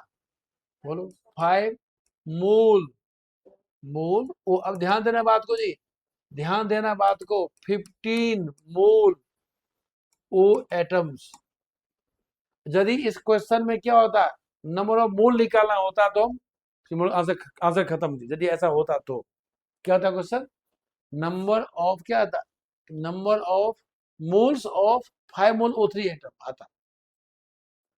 बोलो 5 मोल, मोल ओ, अब ध्यान देना बात को जी, ध्यान देना बात को, 15 मोल ओ एटम्स, यदि इस क्वेश्चन में क्या होता, नंबर ऑफ मोल निकालना होता तो आंसर, आंसर खत्म थी, यदि ऐसा होता तो क्या होता क्वेश्चन, नंबर ऑफ क्या आता, number of moles of 5 mole O3 atom आता,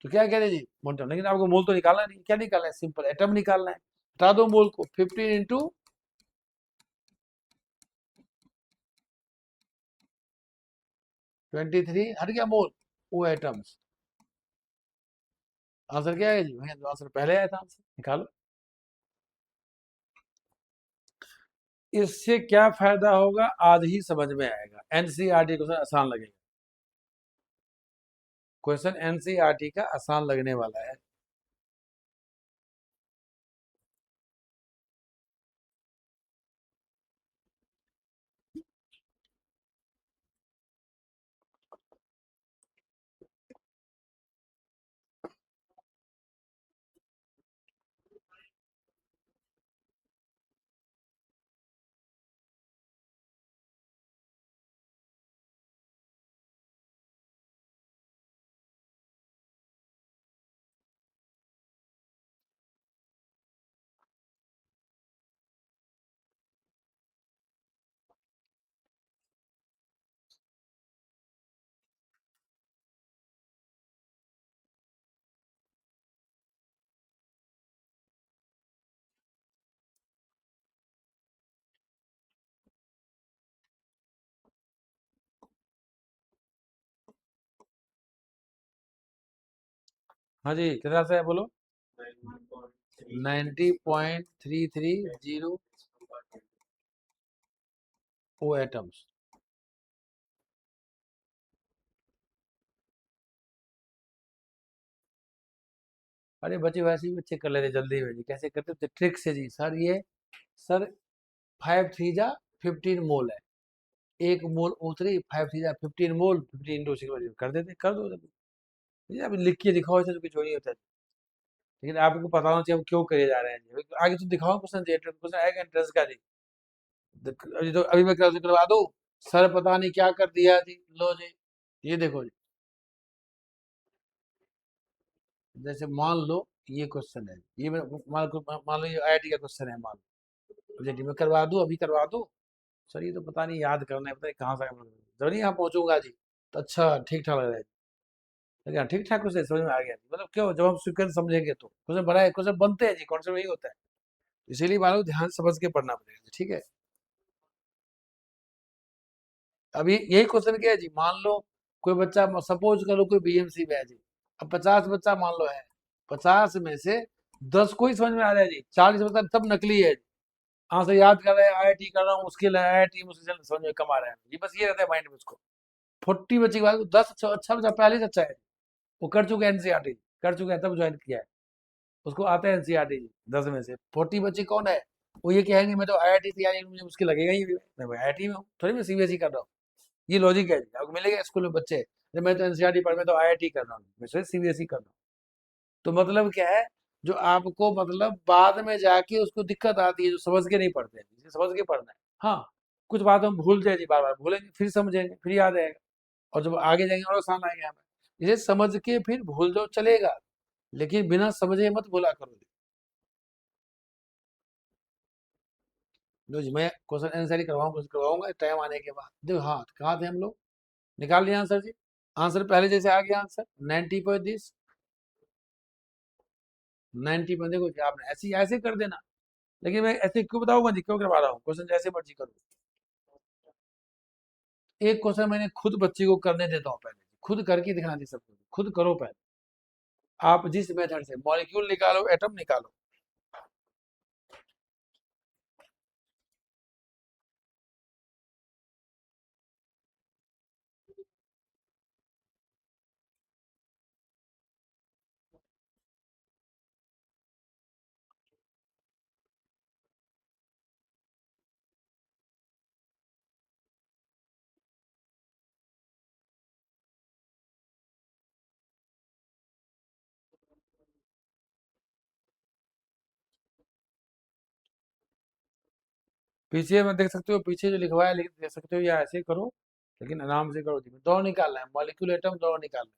तो क्या कह रहे जी मोल, लेकिन आपको मोल तो निकालना नहीं, क्या निकालना है, सिंपल एटम निकालना है, बता दो मोल को, 15 into 23 हट गया मोल ओ एटम्स, आंसर क्या है जी, भैया तो आंसर पहले आया था, आंसर निकालो। इससे क्या फायदा होगा आज ही समझ में आएगा, एनसीईआरटी क्वेश्चन आसान लगेगा, क्वेश्चन एनसीईआरटी का आसान लगने वाला है। हाँ जी, कितना से है बोलो? 90.330 ओ एटम्स। अरे बच्चे वैसे ही चेक कर लेते जल्दी में जी, कैसे करते थे ट्रिक से जी सर, ये सर 5 3 जा 15 मोल है, एक मोल O3, 5 3 जा 15 मोल, 15 × 6 कर देते, कर दो जल्दी। ये अभी लिख के दिखाओ, ऐसे तो कुछ नहीं होता। लेकिन आपको पता होना चाहिए हम क्यों करे जा रहे हैं जी। आगे तो दिखाओ क्वेश्चन जी, क्वेश्चन आएगा इंट्रेंस का जी। अभी तो अभी मैं करवा दूं, सर पता नहीं क्या कर दिया जी, लो जी, ये देखो जी। जैसे मान लो ये क्वेश्चन है, ये मान लो ये आईआईटी का क्वेश्चन है, मान लो जी, मैं करवा दूं, अभी करवा दूं। सर ये तो पता नहीं याद करना है, पता नहीं कहाँ से जब नहीं यहाँ पहुंचूंगा जी। तो अच्छा ठीक ठाक लग रहा है। लेकिन हाँ, ठीक ठाक क्वेश्चन समझ में आ गया, मतलब क्यों, जब हम स्वीकृत समझेंगे तो क्वेश्चन बनाए, क्वेश्चन बनते हैं जी, कॉन्सेप्ट यही होता है। इसीलिए मान लो ध्यान से समझ के पढ़ना पड़ेगा, ठीक है। अभी यही क्वेश्चन क्या है जी, मान लो कोई बच्चा, सपोज करो कोई बीएमसी में है जी, अब 50 बच्चा मान लो है, 50 में से 10 को ही समझ में आ रहा है जी, 40 बच्चा सब नकली है। हाँ से याद कर रहे हैं, आईआईटी कर रहा हूँ, मुश्किल है, आईआईटी मुश्किल समझ में कम आ रहा है ये, बस ये रहता है माइंड में उसको। 40 बच्चे के बाद 10 अच्छा बच्चा पहले से अच्छा है, वो कर चुके हैं एनसीईआरटी, कर चुके हैं, तब ज्वाइन किया है, उसको आता है एनसीईआरटी। 10 में से 40 बच्चे कौन है, वो ये कहेंगे मैं तो आईआईटी तैयारी, मुझे मुश्किल लगेगा ही, मैं आईआईटी में हूँ, थोड़ी मैं सीबीएसई कर रहा हूँ। ये लॉजिक है जी, आपको मिलेगा स्कूल में बच्चे, अरे मैं तो एनसीईआरटी पढ़, मैं तो आईआईटी कर रहा हूँ, मैं तो सीबीएसई कर रहा हूँ। तो मतलब क्या है, जो आपको मतलब बाद में जाके उसको दिक्कत आती है, जो समझ के नहीं पढ़ते हैं, जिसे समझ के पढ़ना है। हाँ, कुछ बात हम भूल जाए जी, बार बार भूलेंगे, फिर समझेंगे, फिर याद आएगा, और जब आगे जाएंगे और आसान आएगा हमें। इसे समझ के फिर भूल जाओ चलेगा, लेकिन बिना समझे मत भूला करो। जो जी मैं क्वेश्चन आंसर ही करवाऊंगा टाइम आने के बाद। देखो हाँ, कहाँ थे हम लोग, निकाल लिया आंसर जी। आंसर पहले जैसे आ गया, आंसर 90.30, 90 देखो जी, आपने ऐसे ऐसे कर देना। लेकिन मैं ऐसे क्यों बताऊंगा जी, क्यों करवा रहा हूँ क्वेश्चन, जैसे मर्जी करो। एक क्वेश्चन मैंने खुद बच्चे को करने देता हूँ, पहले खुद करके दिखा दी सबको, खुद करो पहले। आप जिस मेथड से मॉलिक्यूल निकालो, एटम निकालो, पीछे में देख सकते हो, पीछे जो लिखवाया लिख देख सकते हो, या ऐसे करो, लेकिन आराम से करो जी। दो निकालना है, मॉलिक्यूल एटम दो निकालना है।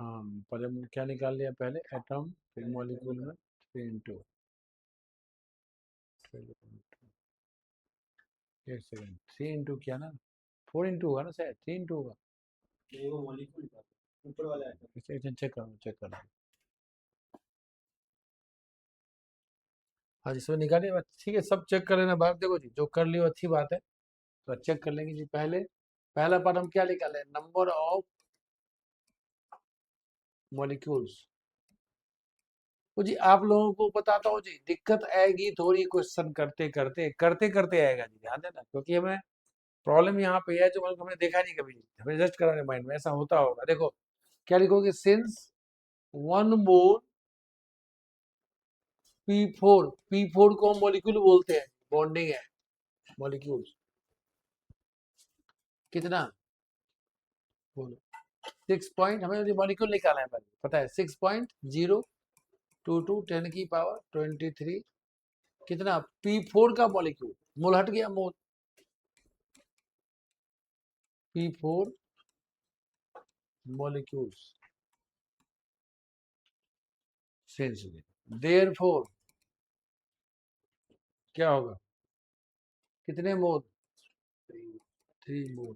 हाँ, पर हमने क्या निकाल लिया पहले, एटम, फिर मॉलिक्यूल में 3 इंटू, एक सेकेंड, 3 इंटू किया ना, 4 इंटू होगा ना शायद, 3 इंटू होगा। वो मॉलिक्यूल का ऊपर वाला है, चेक करो चेक करो। हाँ, जिसमें निकालिए बात, ठीक है, सब चेक कर लेना बात। देखो जी, जो कर लियो अच्छी बात है, तो चेक कर लेंगे जी। पहले पहला पार्ट हम क्या निकाले, नंबर ऑफ मॉलिक्यूल्स। तो जी आप लोगों को बताता हूँ जी, दिक्कत आएगी थोड़ी क्वेश्चन करते करते करते करते आएगा जी, ध्यान देना, क्योंकि हमें प्रॉब्लम यहाँ पे है जो हमने देखा नहीं कभी, हमें जस्ट कराने माइंड में ऐसा होता होगा। देखो क्या लिखोगे, सिंस 1 मोल P4 को हम मॉलिक्यूल बोलते हैं, बॉन्डिंग है मॉलिक्यूल, कितना, बोलो 6 पॉइंट, हमें मॉलिक्यूल निकालना है पहले, पता है 6.022 10 की पावर 23, कितना P4 का मॉलिक्यूल, मोल हट गया, मोल P4 मॉलिक्यूल्स सिंस, देयरफॉर क्या होगा, कितने मोल, 3 मोल,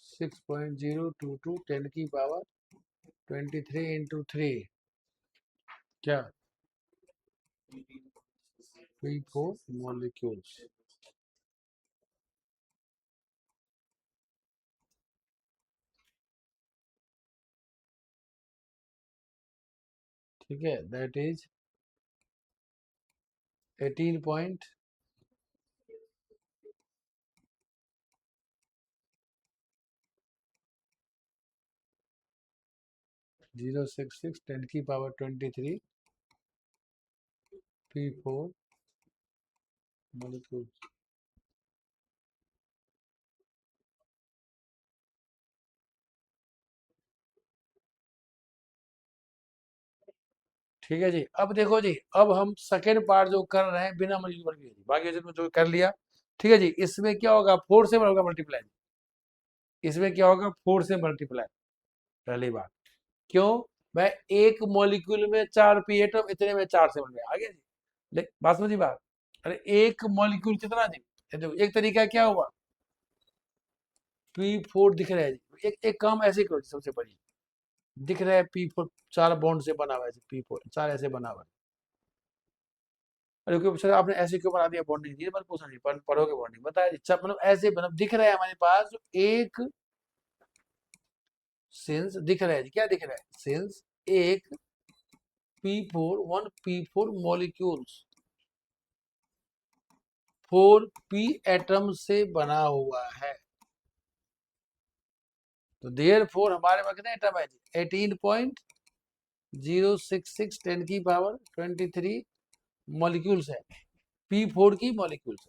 6.022 10 की पावर 23 इंटू 3, क्या P4 मॉलिक्यूल्स, ठीक है, दैट इज 18.066 10 की पावर 23 P4 मॉलिक्यूल्स। ठीक है जी, अब देखो जी, अब हम सेकेंड पार्ट जो कर रहे हैं बिना मल्टीपल के, बाकी में जो कर लिया, ठीक है जी, इसमें क्या होगा, 4 से होगा मल्टीप्लाई, इसमें क्या होगा 4 से मल्टीप्लाई, पहली बात, क्यों, मैं एक मॉलिक्यूल में 4 पी एटम, इतने में 4 से मल्टीप्लाई, आगे जी, बात समझी बात, अरे एक मॉलिक्यूल कितना जी, देखो एक तरीका क्या हुआ, P4 दिख रहा है जी, एक काम ऐसे करो, सबसे बड़ी दिख रहा है P4 4 बॉन्ड से बना हुआ है, P4 4 ऐसे बना हुआ है, अरे क्यों सर आपने ऐसे क्यों बना दिया बॉन्डिंग, ये मत पूछना जी, पढ़ोगे बॉन्डिंग बताया, अच्छा मतलब ऐसे मतलब दिख रहा है हमारे पास जो एक, सिंस दिख रहा है जी, क्या दिख रहा है, सिंस एक P4 मॉलिक्यूल्स 4p एटम से बना हुआ है, तो देयरफॉर हमारे पास कितने एटम है जी, 18.066 10 की पावर 23 मॉलिक्यूल्स है, P4 की मॉलिक्यूल्स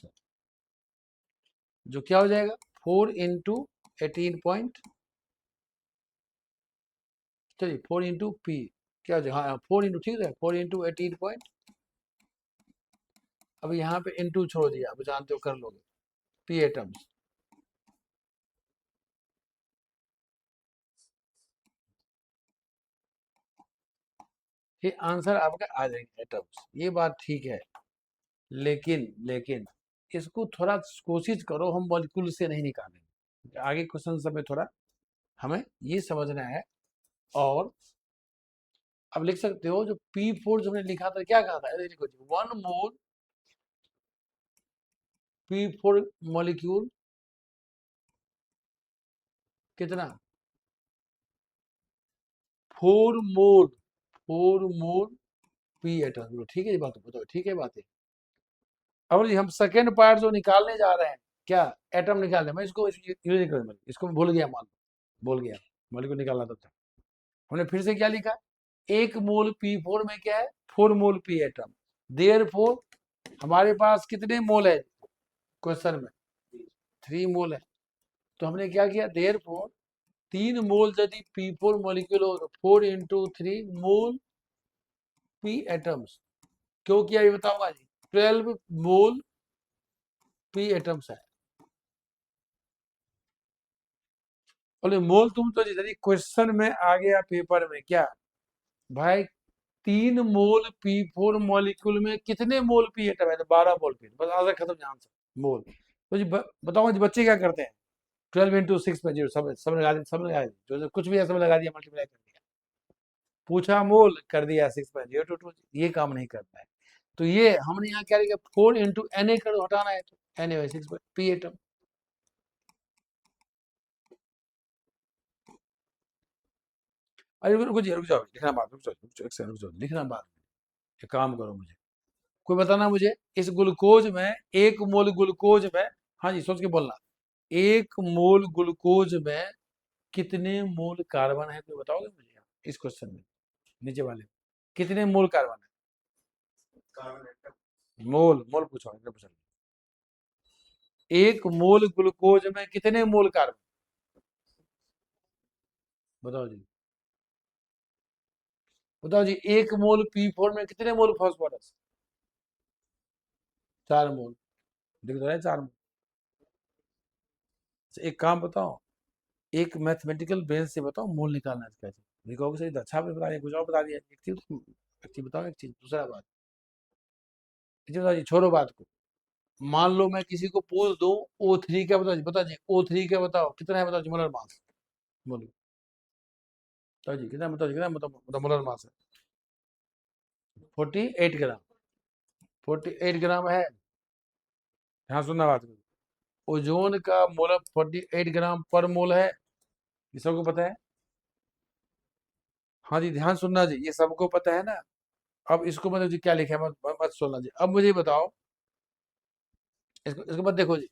है, जो क्या हो जाएगा 4 इंटू 18 चलिए 4 इंटू पी, क्या हो जाएगा, हाँ 4 इंटू, ठीक है 4 इंटू 18 पॉइंट, अब यहाँ पे इंटू छोड़ दिया, अब जानते हो कर लोगे, पी एटम्स, ये आंसर आपका आ जाएंगे एटम्स, ये बात ठीक है, लेकिन लेकिन इसको थोड़ा कोशिश करो, हम मॉलिक्यूल से नहीं निकालेंगे, आगे क्वेश्चन सब में थोड़ा हमें ये समझना है। और अब लिख सकते हो जो P4 जो हमने लिखा था, क्या कहा था, अरे देखो 1 मोल P4 मॉलिक्यूल कितना, 4 मोल पी एटम, ठीक है बात, बताओ ठीक है बात है। अब जी हम सेकेंड पार्ट जो निकालने जा रहे हैं, क्या एटम निकालने, मैं इसको यूज नहीं करूंगा, इसको मैं भूल गया, मान भूल गया, मॉलिक्यूल निकालना था, हमने फिर से क्या लिखा, एक मोल P4 में क्या है 4 मोल पी एटम, देयरफॉर हमारे पास कितने मोल है क्वेश्चन में, 3 मोल है, तो हमने क्या किया, देयरफॉर 3 मोल यदि P4 मॉलिक्यूल हो तो 4 इंटू 3 मोल पी एटम्स, क्यों किया ये बताऊंगा जी, 12 मोल पी एटम्स है, बोले मोल तुम तो यदि क्वेश्चन में आ गया पेपर में क्या भाई 3 मोल P4 मॉलिक्यूल में कितने मोल पी एटम है, तो 12 मोल पी, बस आंसर खत्म, आंसर मोल। तो जी बताओ जी बच्चे क्या करते हैं, 12 × 6 में 0, सब सब लगा दिया, सब लगा दिया, जो कुछ भी है सब लगा दिया, मल्टीप्लाई कर दिया, पूछा मोल कर दिया 6.022, ये काम नहीं करता है। तो ये हमने यहाँ क्या लिखा, 4 × Na कर हटाना है, तो Na 6 पी एटम। अरे रुको जी, रुक जाओ, लिखना बात, रुक जाओ, रुक जाओ, एक सेकंड रुक जाओ, लिखना बात, एक काम करो, मुझे कोई बताना मुझे, इस ग्लूकोज में 1 मोल ग्लूकोज में, हाँ जी सोच के बोलना, 1 मोल ग्लूकोज में कितने मोल कार्बन है, कोई बताओगे मुझे इस क्वेश्चन में, नीचे वाले में? कितने मोल कार्बन है, मोल मोल पूछो, इधर पूछो, 1 मोल ग्लूकोज में कितने मोल कार्बन, बताओ जी, बताओ जी, 1 मोल P4 में कितने मोल फास्फोरस, 4 मोल, दिख तो रहा है 4 मोल। एक काम बताओ, एक मैथमेटिकल ब्रेन से बताओ मोल निकालना है कैसे, नहीं कहोगे सही, अच्छा भी बता दिया, कुछ और बता दिया, एक चीज बताओ, एक चीज, दूसरा बात, एक चीज बताओ जी, छोड़ो बात को, मान लो मैं किसी को पूछ दूं O3 क्या, बताओ जी, बताओ जी O3 क्या, बताओ कितना है, बताओ जी मोलर मास, बोलो, बताओ जी कितना, बताओ जी कितना, बताओ मोलर मास है, 48 ग्राम, 48 ग्राम है, हाँ सुनना बात को, ओजोन का मोलर 48 ग्राम पर मोल है, ये सबको पता है, हाँ जी ध्यान सुनना जी, ये सबको पता है ना। अब इसको मतलब जी क्या लिखा है, मत सुनना जी, अब मुझे बताओ, इसको मत देखो जी,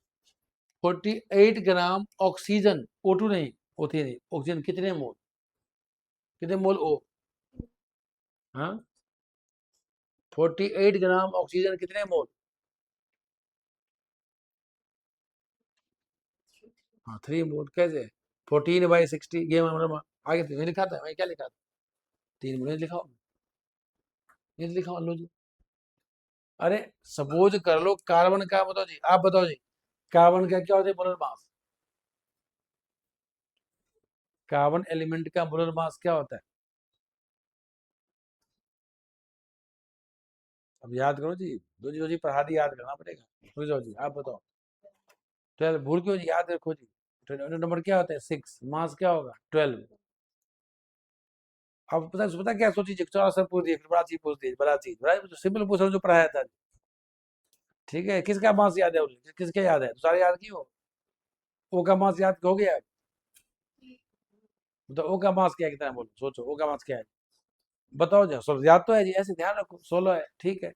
48 ग्राम ऑक्सीजन, O2 नहीं, O3 नहीं, ऑक्सीजन कितने मोल, कितने मोल O, हाँ 48 ग्राम ऑक्सीजन कितने मोल, हाँ 3 मोल, कैसे 14/60, ये मतलब आगे तो नहीं लिखा था, मैं क्या लिखा था, 3 मोल लिखा हो, ये लिखा हो, लो जी, अरे सपोज कर लो कार्बन का, बताओ जी, आप बताओ जी, कार्बन का क्या होता है मोलर मास, कार्बन एलिमेंट का मोलर मास क्या होता है, अब याद करो जी, दो जी पढ़ा दी, याद करना पड़ेगा, रुक जाओ जी, आप बताओ, 12, भूल क्यों जी, याद रखो जी, नंबर क्या होता है 6, मास क्या होगा 12। अब पता क्या सोची जी, चौड़ा सा पूछ दिए, फिर बड़ा चीज पूछ दी, बड़ा चीज, बड़ा सिंपल पूछ रहा हूँ जो पढ़ाया था, ठीक है, किसका मास याद है, किसके याद है, तो सारे याद क्यों हो, ओ का मास याद हो गया, तो ओ का मास क्या है, कितना है, बोलो सोचो, ओ का मास क्या है, बताओ जी, सब याद तो है जी, ऐसे ध्यान रखो, 16 है, ठीक है,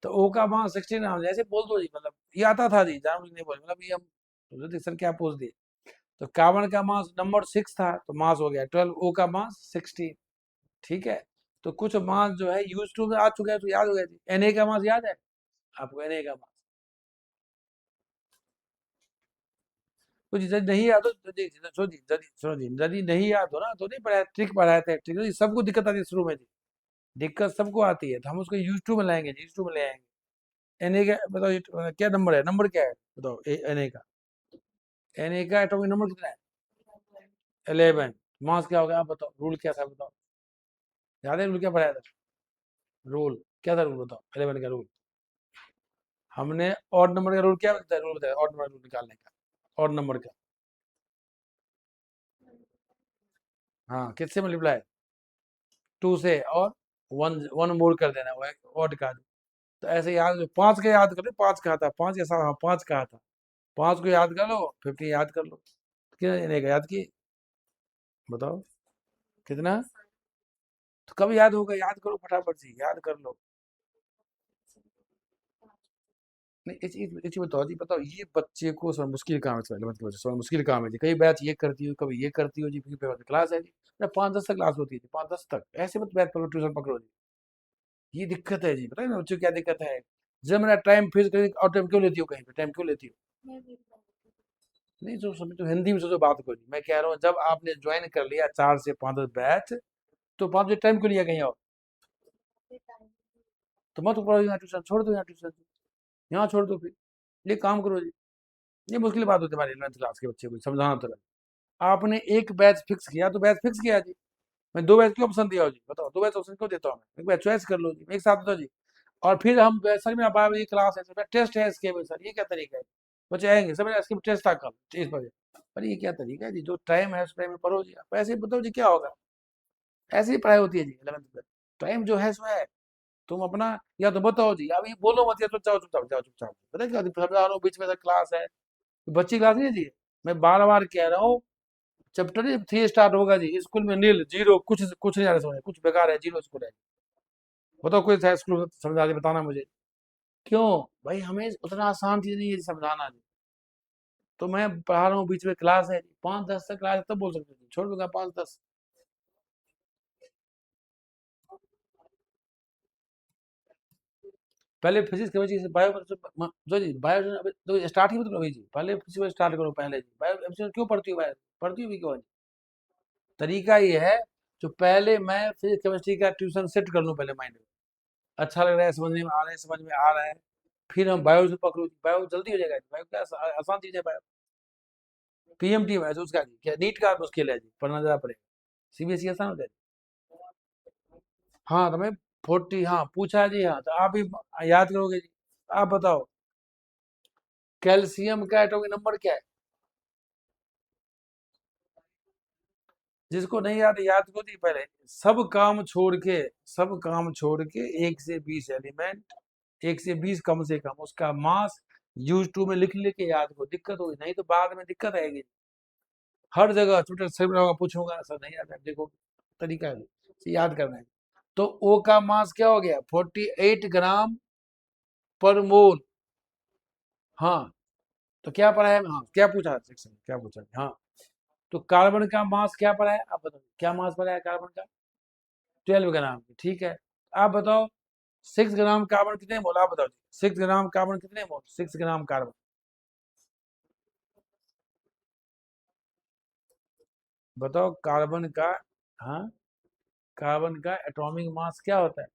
तो ओ का मास 16 ऐसे बोल दो जी, मतलब ये आता था जी, जानबूझ के नहीं बोल, मतलब ये हम सर क्या पूछ दिए, तो कार्बन का मास नंबर 6 था, तो मास हो गया 12, ओ का मास 16, ठीक है, तो कुछ मास जो है यूज टू में आ चुका है, तो याद हो गया जी, Na का मास याद है आपको, Na का मास, तो यदि नहीं याद हो तो सुनो जी, यदि नहीं याद हो ना, तो नहीं पढ़ाया, ट्रिक पढ़ाया था, ट्रिक सबको दिक्कत आती है शुरू में जी, दिक्कत सबको आती है, तो हम उसको यूज टू में लाएंगे, यूज टू में ले आएंगे। Na का बताओ क्या नंबर है, नंबर क्या है, बताओ Na का, Na का एटॉमिक नंबर कितना है, 11, मास क्या होगा, आप बताओ, रूल क्या था बताओ, याद है रूल क्या पढ़ाया था, रूल क्या था, रूल बताओ, 11 का रूल, हमने ऑड नंबर का रूल क्या बताया, रूल बताया ऑड नंबर रूल निकालने का, ऑड नंबर का, हाँ किससे मल्टीप्लाई, 2 से, और वन वन मोर कर देना, वो ऑड का, तो ऐसे याद, 5 का याद कर लो, 5 कहा था, 5 ऐसा, हाँ 5 कहा था, 5 को याद कर लो, 50 याद कर लो, कितना देने का याद किए, बताओ कितना, तो कब याद होगा, याद करो फटाफट से, याद कर लो, नहीं एक चीज बताओ जी, बताओ ये बच्चे को थोड़ा मुश्किल काम है, मतलब थोड़ा मुश्किल काम है जी, कई बैच ये करती हो, कभी ये करती हो जी, फिर क्लास है जी, 5-10 तक क्लास होती है जी, 5-10 तक, ऐसे मत बैच पकड़ो, ट्यूशन पकड़ो जी, ये दिक्कत है जी, पता है ना बच्चों को क्या दिक्कत है, जब मेरा टाइम फिक्स कर, और टाइम क्यों लेती हो, कहीं पे टाइम क्यों लेती हो, नहीं जो समझ, तो हिंदी में सोचो बात को जी, मैं कह रहा हूँ जब आपने ज्वाइन कर लिया 4 से 5 बैच, तो 5 बजे टाइम क्यों लिया कहीं और, तो मत पढ़ो यहाँ ट्यूशन, छोड़ दो यहाँ ट्यूशन, यहाँ छोड़ दो फिर, ये काम करो जी, ये मुश्किल बात होती है हमारे 11th क्लास के बच्चे को समझाना, तो आपने एक बैच फिक्स किया तो बैच फिक्स किया जी, मैं दो बैच क्यों ऑप्शन दिया हो जी, बताओ दो बैच ऑप्शन क्यों देता हूँ मैं, एक बैच चॉइस कर लो जी, एक साथ दो जी। और फिर हम सर में आप ये क्लास है सर, टेस्ट है इसके में सर, ये क्या तरीका है, बच्चे आएंगे सर मेरा इसके टेस्ट था कल इस बजे, अरे ये क्या तरीका है जी, जो टाइम है उस टाइम में पढ़ो जी, आप ऐसे ही बताओ जी क्या होगा। ऐसी ही पढ़ाई होती है जी 11th में, टाइम जो है सो है, तुम अपना या तो बताओ जी, अब ये बोलो मत या तो जाओ चुपचाप, जाओ चुपचाप, पता है क्या समझा रहा हूँ, बीच में क्लास है, बच्ची क्लास नहीं है जी, मैं बार बार कह रहा हूँ, चैप्टर 3 स्टार्ट होगा जी, स्कूल में नील जीरो, कुछ कुछ नहीं आ रहा समझ, कुछ बेकार है, जीरो स्कूल है, बताओ कोई सा स्कूल समझा दे, बताना मुझे। क्यों भाई, हमें उतना आसान चीज नहीं है समझाना जी, तो मैं पढ़ा रहा हूँ, बीच में क्लास है 5-10 तक क्लास है, तब बोल सकते थे, छोड़ दूंगा 5-10। पहले फिजिक्स केमिस्ट्री से बायो, जो जी बायो तो स्टार्ट ही मत करो भाई जी, पहले फिजिक्स स्टार्ट करो, पहले जी बायो क्यों पढ़ती हो, बायो पढ़ती हो भी क्यों नहीं? तरीका ये है, जो पहले मैं फिजिक्स केमिस्ट्री का ट्यूशन सेट कर लूँ पहले माइंड में, अच्छा लग रहा है, समझने में आ रहा है, समझ में आ रहा है, फिर हम बायो से पकड़ो, बायो जल्दी हो जाएगा, बायो क्या आसान चीज है बायो, पीएमटी है तो उसका क्या नीट का मुश्किल है जी, पढ़ना ज्यादा पड़ेगा, सीबीएसई आसान होता है। हाँ तो मैं 40, हाँ पूछा है जी, हाँ तो आप भी याद करोगे जी, आप बताओ कैल्शियम का एटॉमिक नंबर क्या है, जिसको नहीं याद, याद को नहीं, पहले सब काम छोड़ के, सब काम छोड़ के 1 से 20 एलिमेंट, 1 से 20 कम से कम उसका मास, यूज टू में लिख लेके याद को, दिक्कत होगी नहीं तो बाद में दिक्कत आएगी, हर जगह छोटे सर पूछूंगा सर नहीं आता, देखो तरीका है याद करना है। तो ओ का मास क्या हो गया, 48 ग्राम पर मोल। हाँ तो क्या पढ़ा है, हाँ क्या पूछा सेक्शन में, क्या पूछा हाँ, तो कार्बन का मास क्या पढ़ा है, आप बताओ क्या मास पढ़ा है कार्बन का, 12 ग्राम, ठीक है। आप बताओ 6 ग्राम कार्बन कितने मोल, आप बताओ 6 ग्राम कार्बन कितने मोल, 6 ग्राम कार्बन, बताओ कार्बन का, हाँ कार्बन का एटॉमिक मास क्या होता है,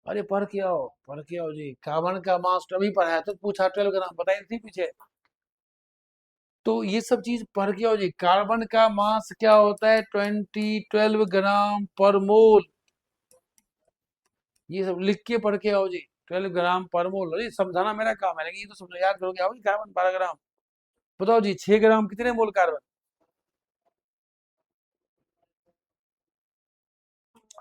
अरे पढ़ के आओ, पढ़ के आओ जी, कार्बन का मास तभी पढ़ा है तो पूछा, 12 ग्राम बताई थी पीछे, तो ये सब चीज पढ़ के आओ जी, कार्बन का मास क्या होता है, 12 ग्राम पर मोल, ये सब लिख के पढ़ के आओ जी, 12 ग्राम पर मोल, अरे समझाना मेरा काम है, लेकिन ये तो समझ याद करोगे, आओ जी कार्बन 12 ग्राम, बताओ जी 6 ग्राम कितने मोल कार्बन,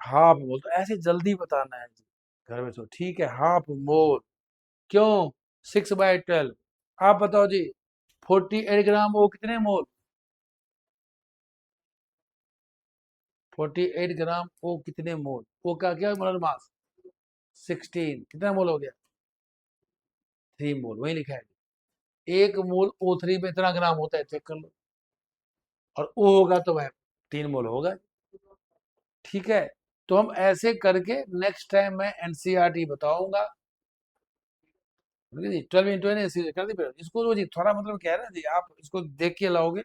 हाफ मोल, तो ऐसे जल्दी बताना है जी, घर में, तो ठीक है हाफ मोल, क्यों 6/12, आप बताओ जी 48 ग्राम वो कितने मोल, 48 ग्राम वो कितने मोल, वो का क्या मोलर मास, 16, कितना मोल हो गया, 3 मोल, वही लिखा है, 1 मोल O3 में इतना ग्राम होता है, चेक कर लो, और O होगा तो वह 3 मोल होगा, ठीक है। तो हम ऐसे करके नेक्स्ट टाइम मैं एनसीईआरटी बताऊंगा, ठीक है जी, 12 इंटू एन कर दी, फिर इसको तो जी थोड़ा मतलब क्या है ना जी, आप इसको देख के लाओगे,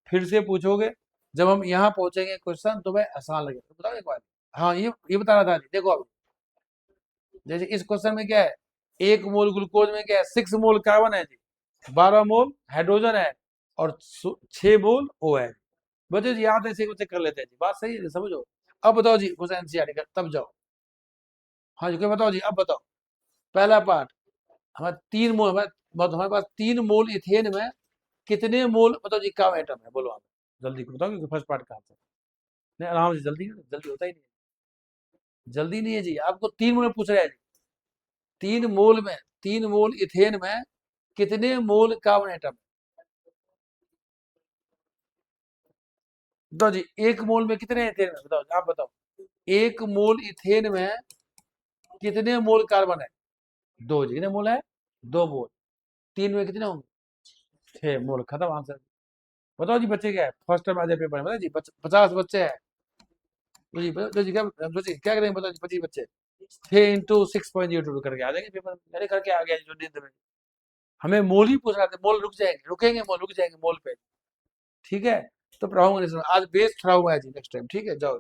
फिर से पूछोगे, जब हम यहाँ पहुंचेंगे क्वेश्चन तो वह आसान लगेगा, तो बताओ एक बार, हाँ ये बता रहा था जी, देखो अब जैसे इस क्वेश्चन में क्या है, 1 मोल ग्लूकोज में क्या है, 6 मोल कार्बन है जी, 12 मोल हाइड्रोजन है, और 6 मोल ओ है, बच्चों जी याद ऐसे कुछ कर लेते हैं जी, बात सही है समझो। अब बताओ जी क्वेश्चन एनसीईआरटी का, तब जाओ, हाँ जी कोई बताओ जी, अब बताओ पहला पार्ट, हमारे 3 मोल, हमारे पास 3 मोल इथेन में कितने मोल, बताओ जी का एटम है, बोलो आप जल्दी बताओ, क्योंकि फर्स्ट पार्ट का आंसर, नहीं आराम से, जल्दी जल्दी होता ही नहीं है, जल्दी नहीं है जी, आपको 3 मोल पूछ रहे हैं जी, 3 मोल में, 3 मोल इथेन में कितने मोल कार्बन एटम, बताओ जी 1 मोल में कितने इथेन में, बताओ आप बताओ, 1 मोल इथेन में कितने मोल कार्बन है, दो जी, कितने मोल है, 2 मोल, 3 में कितने होंगे, 6 मोल, खत्म आंसर। बताओ जी बच्चे क्या है, फर्स्ट टाइम आज पेपर में, बताओ जी 50 बच्चे हैं, तो जी बताओ जी क्या, बताओ जी क्या करेंगे, बताओ जी 25 बच्चे, 6 × 6.02 करके आ जाएंगे पेपर में, मेरे करके आ गया जी, जो नींद में, हमें मोल ही पूछ रहा था, मोल रुक जाएंगे, रुकेंगे मोल, रुक जाएंगे मोल पे, ठीक है। तो पढ़ाऊंगा नहीं, आज बेस थोड़ा हुआ है जी, नेक्स्ट टाइम ठीक है, जाओ।